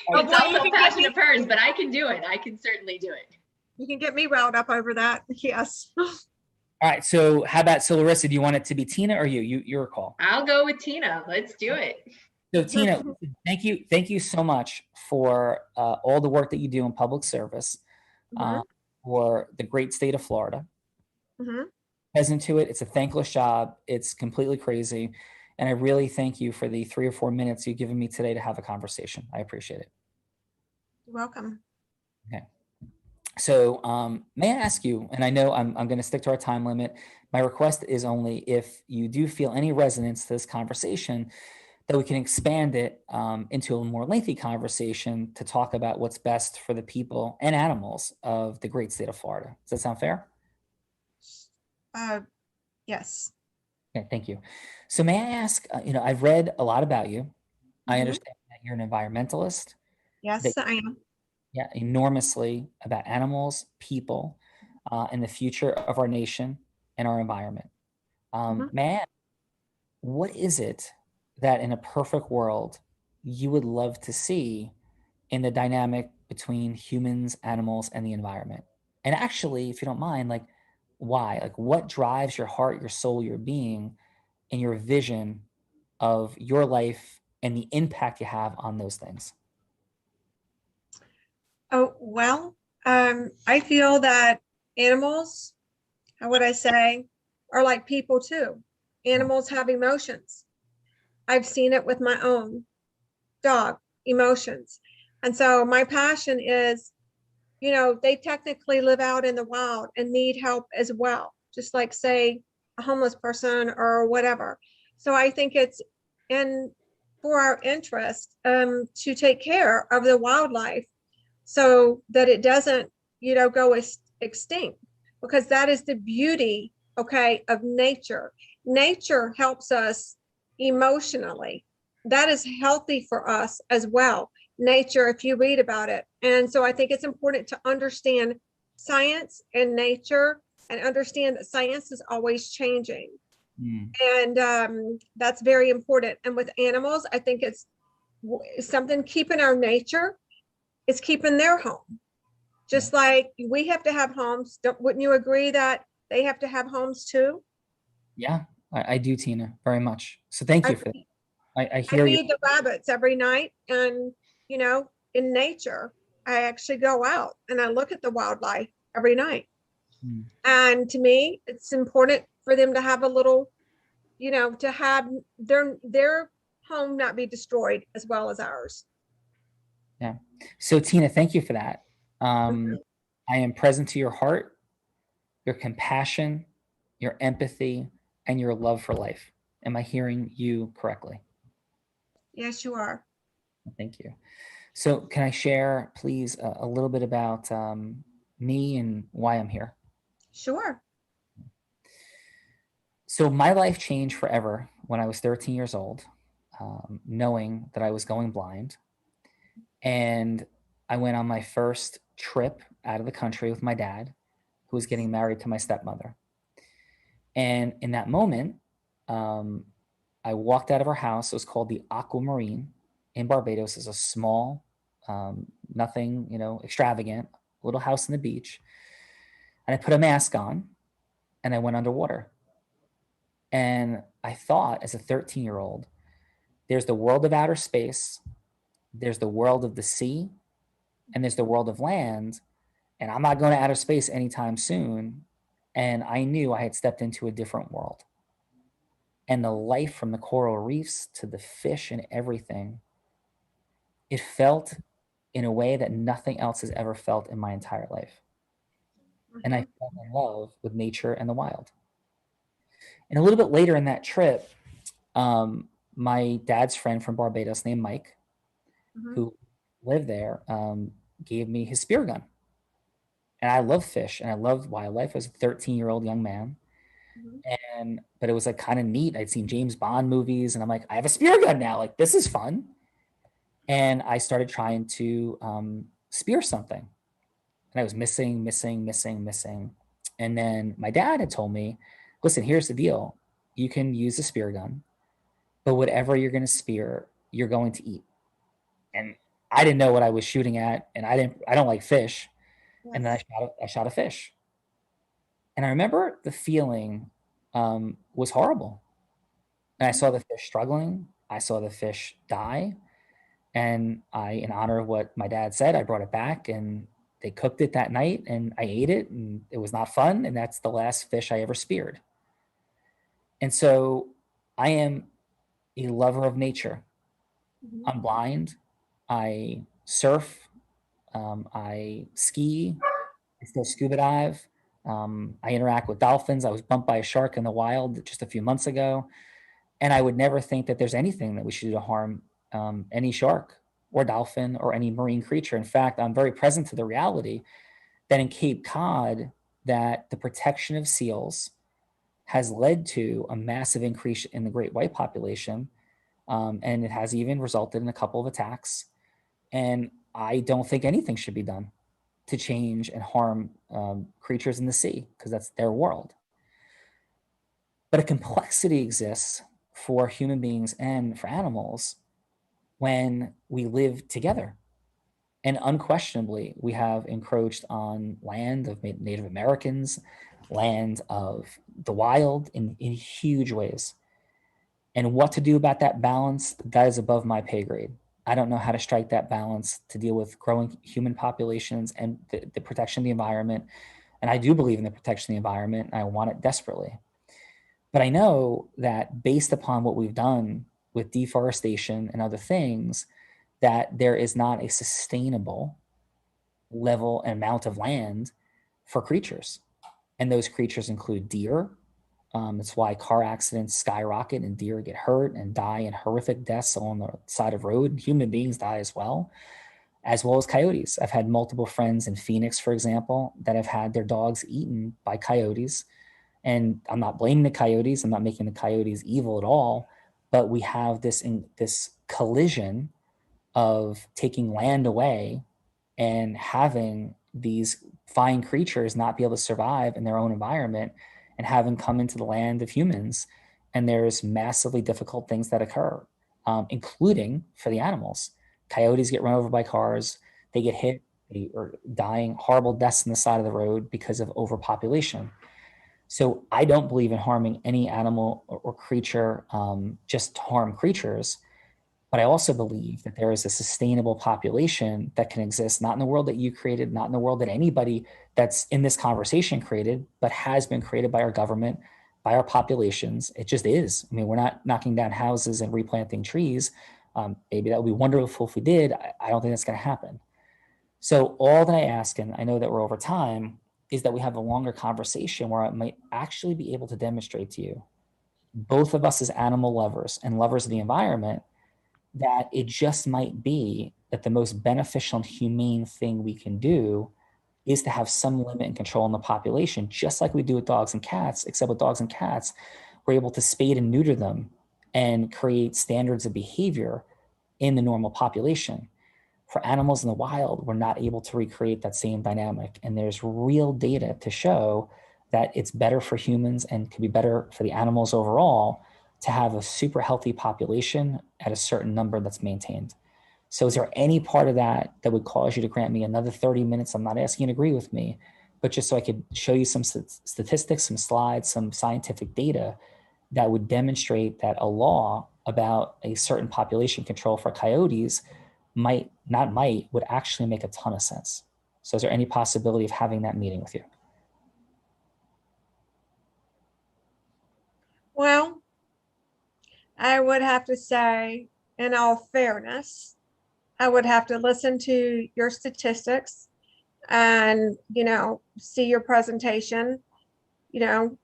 [SPEAKER 17] Oh,
[SPEAKER 3] it's
[SPEAKER 17] boy, you
[SPEAKER 3] also a
[SPEAKER 17] can get
[SPEAKER 3] passion
[SPEAKER 17] me.
[SPEAKER 3] of hers, but I can do it. I can certainly do it.
[SPEAKER 17] You can get me riled up over that. Yes.
[SPEAKER 6] All right. So how about, so Larissa, do you want it to be Tina or you? Your call.
[SPEAKER 3] I'll go with Tina. Let's do it.
[SPEAKER 6] So Tina, thank you so much for all the work that you do in public service for the great state of Florida. Present to it, it's a thankless job. It's completely crazy, and I really thank you for the 3 or 4 minutes you've given me today to have a conversation. I appreciate it.
[SPEAKER 17] You're welcome.
[SPEAKER 6] Okay. So may I ask you, and I know I'm going to stick to our time limit. My request is only if you do feel any resonance to this conversation, that we can expand it into a more lengthy conversation to talk about what's best for the people and animals of the great state of Florida. Does that sound fair?
[SPEAKER 17] Yes.
[SPEAKER 6] Okay, thank you. So may I ask, I've read a lot about you. I understand that you're an environmentalist.
[SPEAKER 17] Yes, I am.
[SPEAKER 6] Yeah, enormously about animals, people, and the future of our nation and our environment. May I ask, what is it that in a perfect world you would love to see in the dynamic between humans, animals, and the environment? And actually, if you don't mind, like, why? Like, what drives your heart, your soul, your being, and your vision of your life and the impact you have on those things?
[SPEAKER 17] Oh, well, I feel that animals, how would I say, are like people too. Animals have emotions. I've seen it with my own dog, emotions. And so my passion is, they technically live out in the wild and need help as well, just like, say, a homeless person or whatever. So I think it's for our interest to take care of the wildlife so that it doesn't, go extinct, because that is the beauty, of nature. Nature helps us emotionally. That is healthy for us as well. Nature, if you read about it. And so I think it's important to understand science and nature and understand that science is always changing. And that's very important. And with animals, I think it's something keeping our nature is keeping their home. Just like we have to have homes. Wouldn't you agree that they have to have homes too?
[SPEAKER 6] Yeah, I do, Tina, very much. So thank you for that. I hear you.
[SPEAKER 17] feed the rabbits every night, and in nature, I actually go out and I look at the wildlife every night. And to me, it's important for them to have a little, to have their home not be destroyed as well as ours.
[SPEAKER 6] Yeah. So Tina, thank you for that. I am present to your heart, your compassion, your empathy, and your love for life. Am I hearing you correctly?
[SPEAKER 17] Yes, you are.
[SPEAKER 6] Thank you. So can I share, please, a little bit about me and why I'm here?
[SPEAKER 17] Sure.
[SPEAKER 6] So my life changed forever when I was 13 years old, knowing that I was going blind. And I went on my first trip out of the country with my dad, who was getting married to my stepmother. And in that moment, I walked out of our house. It was called the Aquamarine in Barbados. It's a small, nothing, extravagant, little house on the beach. And I put a mask on and I went underwater. And I thought, as a 13-year-old, there's the world of outer space, there's the world of the sea, and there's the world of land. And I'm not going to outer space anytime soon. And I knew I had stepped into a different world. And the life from the coral reefs to the fish and everything, it felt in a way that nothing else has ever felt in my entire life. And I fell in love with nature and the wild. And a little bit later in that trip, my dad's friend from Barbados named Mike, who lived there, gave me his spear gun. And I love fish and I love wildlife as a 13-year-old young man. But it was like kind of neat. I'd seen James Bond movies and I'm like, I have a spear gun now. Like, this is fun. And I started trying to spear something. And I was missing. And then my dad had told me, listen, here's the deal. You can use a spear gun, but whatever you're going to spear, you're going to eat. And I didn't know what I was shooting at. And I don't like fish. Yes. And then I shot a fish. And I remember the feeling was horrible. And I saw the fish struggling. I saw the fish die. And in honor of what my dad said, I brought it back and they cooked it that night and I ate it and it was not fun. And that's the last fish I ever speared. And so I am a lover of nature. I'm blind. I surf. I ski. I still scuba dive. I interact with dolphins. I was bumped by a shark in the wild just a few months ago. And I would never think that there's anything that we should do to harm any shark or dolphin or any marine creature. In fact, I'm very present to the reality that in Cape Cod, that the protection of seals has led to a massive increase in the great white population. And it has even resulted in a couple of attacks. And I don't think anything should be done to change and harm creatures in the sea because that's their world. But a complexity exists for human beings and for animals when we live together. And unquestionably, we have encroached on land of Native Americans, land of the wild in huge ways. And what to do about that balance, that is above my pay grade. I don't know how to strike that balance to deal with growing human populations and the protection of the environment. And I do believe in the protection of the environment, and I want it desperately. But I know that based upon what we've done with deforestation and other things, that there is not a sustainable level and amount of land for creatures. And those creatures include deer. It's why car accidents skyrocket and deer get hurt and die in horrific deaths on the side of the road. And human beings die as well as coyotes. I've had multiple friends in Phoenix, for example, that have had their dogs eaten by coyotes. And I'm not blaming the coyotes. I'm not making the coyotes evil at all. But we have this collision of taking land away and having these fine creatures not be able to survive in their own environment and having come into the land of humans. And there's massively difficult things that occur, including for the animals. Coyotes get run over by cars. They get hit or dying horrible deaths on the side of the road because of overpopulation. So I don't believe in harming any animal or creature just to harm creatures. But I also believe that there is a sustainable population that can exist, not in the world that you created, not in the world that anybody that's in this conversation created, but has been created by our government, by our populations. It just is. I mean, we're not knocking down houses and replanting trees. Maybe that would be wonderful if we did. I don't think that's going to happen. So all that I ask, and I know that we're over time, is that we have a longer conversation where I might actually be able to demonstrate to you, both of us as animal lovers and lovers of the environment, that it just might be that the most beneficial and humane thing we can do is to have some limit and control in the population, just like we do with dogs and cats, except with dogs and cats, we're able to spade and neuter them and create standards of behavior in the normal population. For animals in the wild, we're not able to recreate that same dynamic. And there's real data to show that it's better for humans and can be better for the animals overall to have a super healthy population at a certain number that's maintained. So is there any part of that that would cause you to grant me another 30 minutes? I'm not asking you to agree with me, but just so I could show you some statistics, some slides, some scientific data that would demonstrate that a law about a certain population control for coyotes would actually make a ton of sense. So is there any possibility of having that meeting with you?
[SPEAKER 17] Well, I would have to say, in all fairness, I would have to listen to your statistics and, see your presentation. I'm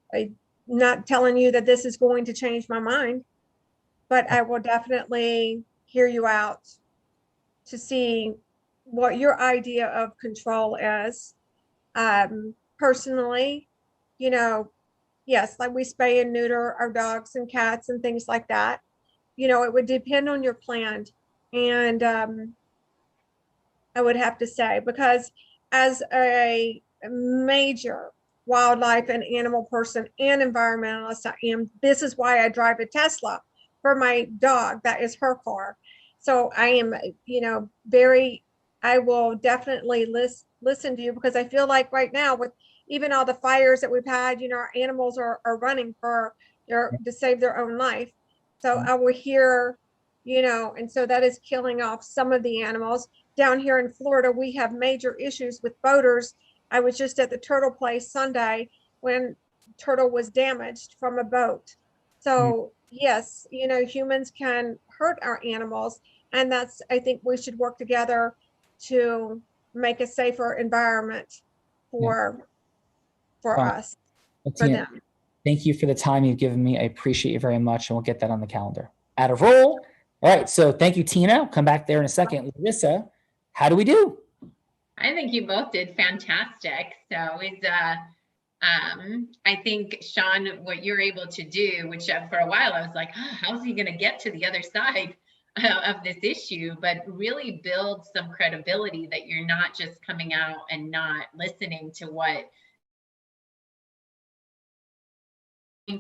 [SPEAKER 17] not telling you that this is going to change my mind, but I will definitely hear you out to see what your idea of control is. Personally, yes, like we spay and neuter our dogs and cats and things like that. It would depend on your plan. And I would have to say, because as a major wildlife and animal person and environmentalist, this is why I drive a Tesla for my dog. That is her car. So I am, I will definitely listen to you, because I feel like right now, with even all the fires that we've had, our animals are running to save their own life. So I will hear, and so that is killing off some of the animals. Down here in Florida, we have major issues with boaters. I was just at the turtle place Sunday when turtle was damaged from a boat. So yes, humans can hurt our animals, and I think we should work together to make a safer environment for us,
[SPEAKER 6] Well,
[SPEAKER 17] for
[SPEAKER 6] Tina,
[SPEAKER 17] them.
[SPEAKER 6] thank you for the time you've given me. I appreciate you very much, and we'll get that on the calendar. Out of roll. All right, so thank you, Tina. I'll come back there in a second. Larissa, how do we do?
[SPEAKER 3] I think you both did fantastic. So it's I think, Sean, what you're able to do, which for a while I was like, how's he going to get to the other side of this issue? But really build some credibility that you're not just coming out and not listening to what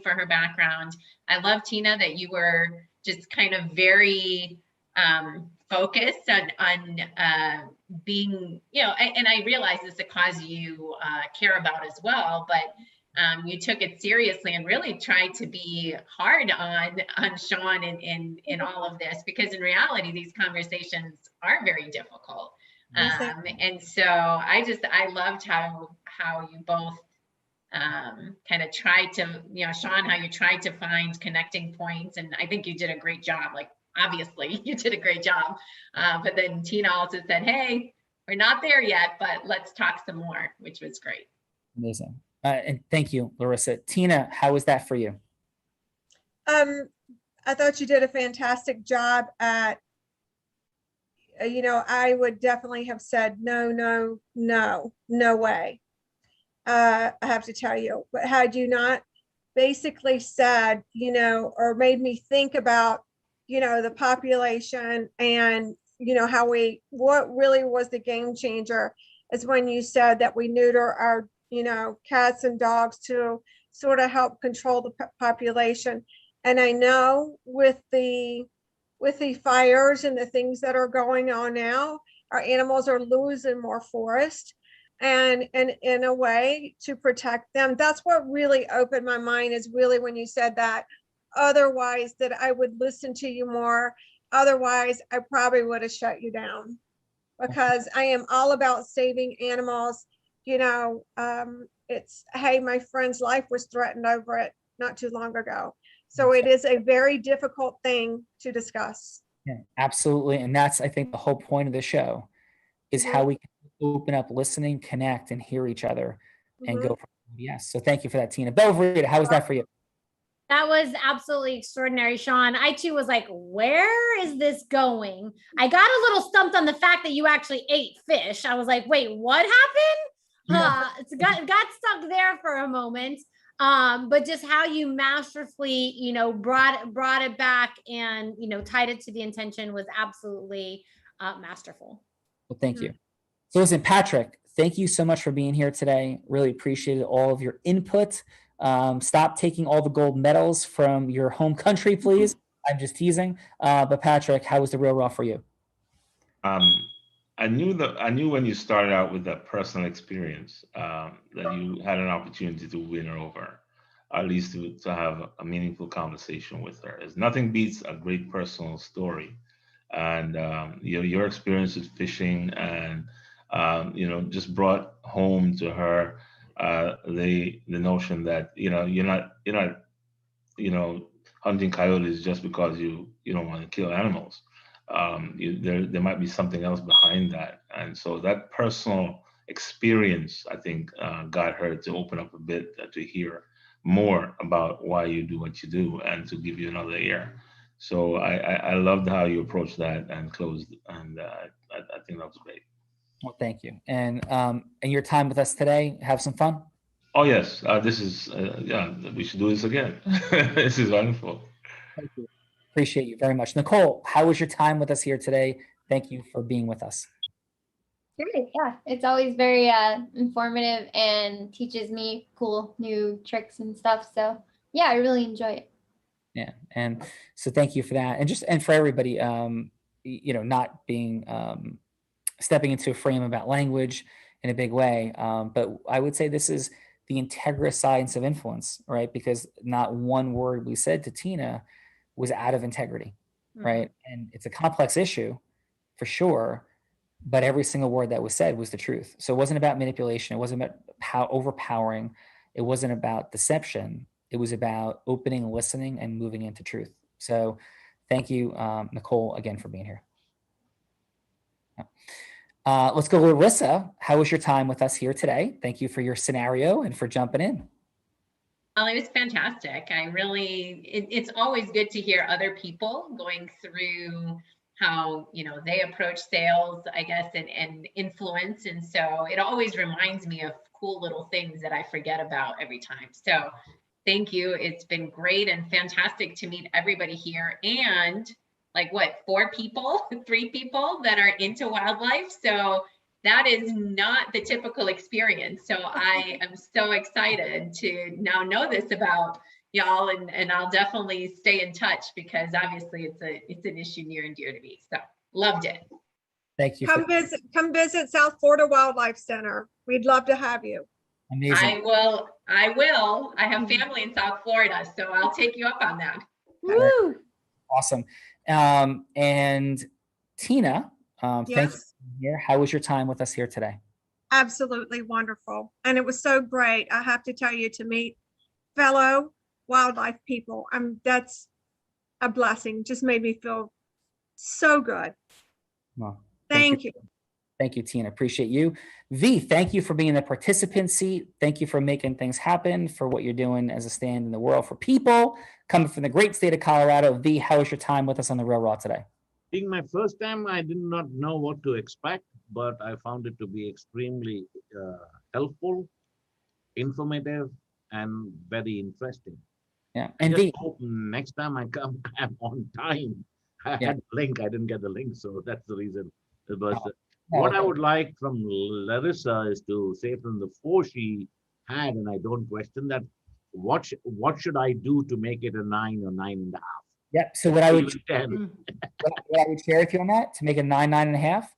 [SPEAKER 3] for her background. I love, Tina, that you were just kind of very focused on being, and I realize this is a cause you care about as well, but you took it seriously and really tried to be hard on Sean in all of this, because in reality, these conversations are very difficult. And so I loved how you both kind of tried to, Sean, how you tried to find connecting points. And I think you did a great job. Like, obviously you did a great job. But then Tina also said, hey, we're not there yet, but let's talk some more, which was great.
[SPEAKER 6] Amazing. And thank you, Larissa. Tina, how was that for you?
[SPEAKER 17] I thought you did a fantastic job at, I would definitely have said, no way. I have to tell you, but had you not basically said, or made me think about, the population and, what really was the game changer is when you said that we neuter our, cats and dogs to sort of help control the population. And I know with the fires and the things that are going on now, our animals are losing more forest. And in a way to protect them. That's what really opened my mind, is really when you said that. Otherwise, that I would listen to you more. Otherwise, I probably would have shut you down, because I am all about saving animals. It's, hey, my friend's life was threatened over it not too long ago. So it is a very difficult thing to discuss.
[SPEAKER 6] Yeah, absolutely. And that's, I think, the whole point of the show is how we can open up, listening, connect, and hear each other and go from yes. So thank you for that, Tina. Belvita, how was that for you?
[SPEAKER 18] That was absolutely extraordinary, Sean. I too was like, where is this going? I got a little stumped on the fact that you actually ate fish. I was like, wait, what happened? It's got stuck there for a moment. But just how you masterfully, brought it back and, tied it to the intention was absolutely masterful.
[SPEAKER 6] Well, thank you. So listen, Patrick, thank you so much for being here today. Really appreciated all of your input. Stop taking all the gold medals from your home country, please. I'm just teasing. But Patrick, how was the real raw for you?
[SPEAKER 21] I knew when you started out with that personal experience that you had an opportunity to win her over, at least to have a meaningful conversation with her. There's nothing beats a great personal story. And your experience with fishing and just brought home to her the notion that you're not hunting coyotes just because you don't want to kill animals. There might be something else behind that, and so that personal experience, I think, got her to open up a bit to hear more about why you do what you do and to give you another ear. So I loved how you approached that and closed, and I think that was great.
[SPEAKER 6] Well, thank you. And your time with us today, have some fun.
[SPEAKER 21] Oh yes, this is yeah. We should do this again. This is wonderful.
[SPEAKER 6] Thank you. Appreciate you very much. Nicole, how was your time with us here today? Thank you for being with us.
[SPEAKER 19] Great. Yeah, it's always very informative and teaches me cool new tricks and stuff. So yeah, I really enjoy it.
[SPEAKER 6] Yeah, and so thank you for that, and for everybody, not being stepping into a frame about language in a big way. But I would say this is the integrous science of influence, right? Because not one word we said to Tina was out of integrity, right? And it's a complex issue for sure, but every single word that was said was the truth. So it wasn't about manipulation. It wasn't about overpowering. It wasn't about deception. It was about opening, listening, and moving into truth. So thank you, Nicole, again for being here. Let's go to Larissa. How was your time with us here today? Thank you for your scenario and for jumping in.
[SPEAKER 3] Well, it was fantastic. It's always good to hear other people going through how, they approach sales, I guess, and influence. And so it always reminds me of cool little things that I forget about every time. So thank you. It's been great and fantastic to meet everybody here. And like what, 4 people, 3 people that are into wildlife. So that is not the typical experience. So I am so excited to now know this about y'all, and I'll definitely stay in touch because obviously it's an issue near and dear to me. So loved it.
[SPEAKER 6] Thank you.
[SPEAKER 17] Come visit South Florida Wildlife Center. We'd love to have you.
[SPEAKER 6] Amazing.
[SPEAKER 3] I will. I have family in South Florida, so I'll take you up on that.
[SPEAKER 6] Woo! Awesome. And Tina, thank you for being here. How was your time with us here today?
[SPEAKER 17] Absolutely wonderful. And it was so great, I have to tell you, to meet fellow wildlife people. That's a blessing. Just made me feel so good.
[SPEAKER 6] Well,
[SPEAKER 17] thank you.
[SPEAKER 6] Thank you, Tina. Appreciate you. V, thank you for being in the participant seat. Thank you for making things happen, for what you're doing as a stand in the world for people coming from the great state of Colorado. V, how was your time with us on the Real Raw today?
[SPEAKER 20] Being my first time, I did not know what to expect, but I found it to be extremely helpful, informative, and very interesting.
[SPEAKER 6] Yeah,
[SPEAKER 20] and just hope next time I come, I'm on time. I had the link, I didn't get the link, so that's the reason. It was what I would like from Larissa is to say from the 4 she had, and I don't question that. What should I do to make it a 9 or 9.5?
[SPEAKER 6] Yep. So what I would
[SPEAKER 20] what
[SPEAKER 6] I would share with you on that to make it 9, 9.5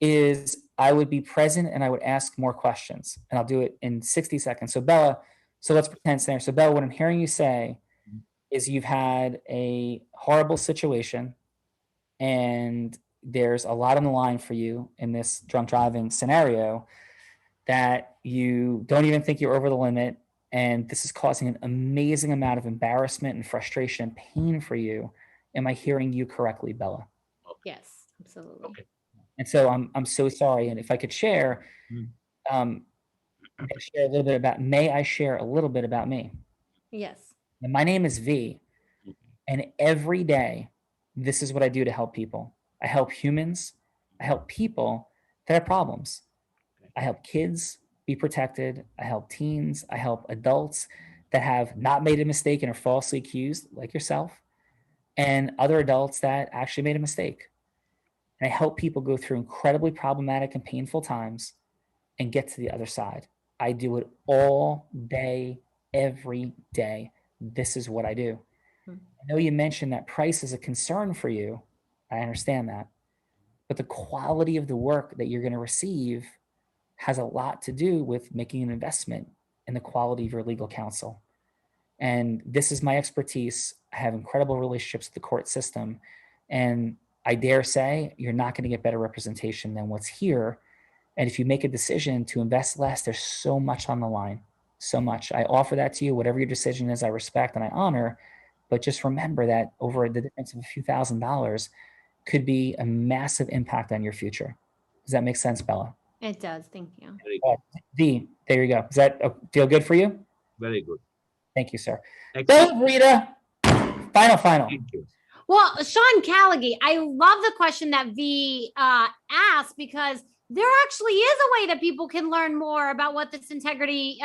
[SPEAKER 6] is I would be present and I would ask more questions, and I'll do it in 60 seconds. So Bella, so let's pretend there. So Bella, what I'm hearing you say is you've had a horrible situation and there's a lot on the line for you in this drunk driving scenario that you don't even think you're over the limit. And this is causing an amazing amount of embarrassment and frustration and pain for you. Am I hearing you correctly, Bella?
[SPEAKER 18] Yes, absolutely.
[SPEAKER 20] Okay.
[SPEAKER 6] And so I'm so sorry. And if I could share, may I share a little bit about me?
[SPEAKER 18] Yes.
[SPEAKER 6] And my name is V. And every day, this is what I do to help people. I help humans. I help people that have problems. I help kids be protected. I help teens. I help adults that have not made a mistake and are falsely accused, like yourself, and other adults that actually made a mistake. And I help people go through incredibly problematic and painful times and get to the other side. I do it all day, every day. This is what I do. I know you mentioned that price is a concern for you. I understand that. But the quality of the work that you're going to receive has a lot to do with making an investment in the quality of your legal counsel. And this is my expertise. I have incredible relationships with the court system. And I dare say you're not going to get better representation than what's here. And if you make a decision to invest less, there's so much on the line, so much. I offer that to you. Whatever your decision is, I respect and I honor. But just remember that over the difference of a few $1,000s could be a massive impact on your future. Does that make sense, Bella?
[SPEAKER 18] It does. Thank you.
[SPEAKER 6] D, there you go. Does that feel good for you?
[SPEAKER 20] Very good.
[SPEAKER 6] Thank you, sir. Go, Rita. Final.
[SPEAKER 20] Thank you.
[SPEAKER 18] Well, Sean Callaghy, I love the question that V asked because there actually is a way that people can learn more about what this integrity,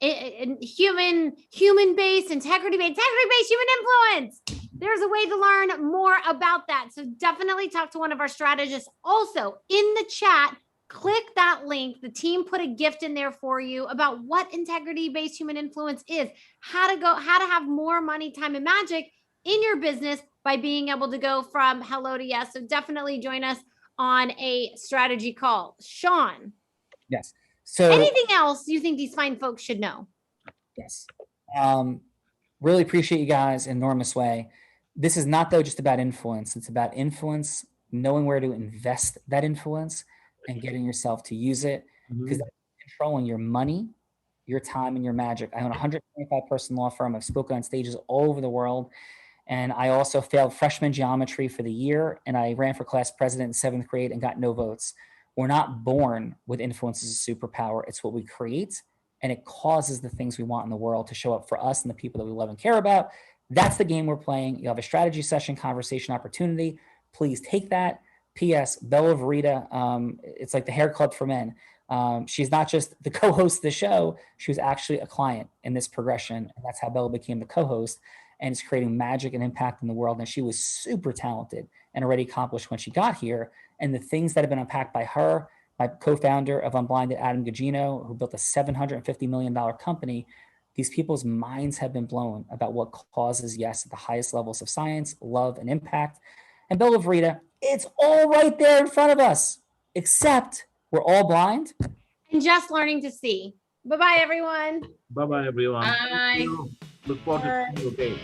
[SPEAKER 18] human-based, integrity-based human influence. There's a way to learn more about that. So definitely talk to one of our strategists. Also, in the chat, click that link. The team put a gift in there for you about what integrity-based human influence is, how to have more money, time, and magic in your business by being able to go from hello to yes. So definitely join us on a strategy call. Sean.
[SPEAKER 6] Yes. So
[SPEAKER 18] anything else you think these fine folks should know?
[SPEAKER 6] Yes. Really appreciate you guys in an enormous way. This is not, though, just about influence. It's about influence, knowing where to invest that influence and getting yourself to use it, because that's controlling your money, your time, and your magic. I own a 125-person law firm. I've spoken on stages all over the world. And I also failed freshman geometry for the year. And I ran for class president in 7th grade and got no votes. We're not born with influence as a superpower. It's what we create. And it causes the things we want in the world to show up for us and the people that we love and care about. That's the game we're playing. You have a strategy session, conversation opportunity. Please take that. P.S. Bella Verita, it's like the hair club for men. She's not just the co-host of the show. She was actually a client in this progression. And that's how Bella became the co-host. And it's creating magic and impact in the world. And she was super talented and already accomplished when she got here. And the things that have been unpacked by her, my co-founder of Unblinded, Adam Gugino, who built a $750 million company, these people's minds have been blown about what causes yes at the highest levels of science, love, and impact. And Bella Verita, it's all right there in front of us, except we're all blind.
[SPEAKER 18] And just learning to see. Bye-bye, everyone.
[SPEAKER 20] Bye-bye, everyone.
[SPEAKER 3] Bye.
[SPEAKER 20] Look forward to seeing you again.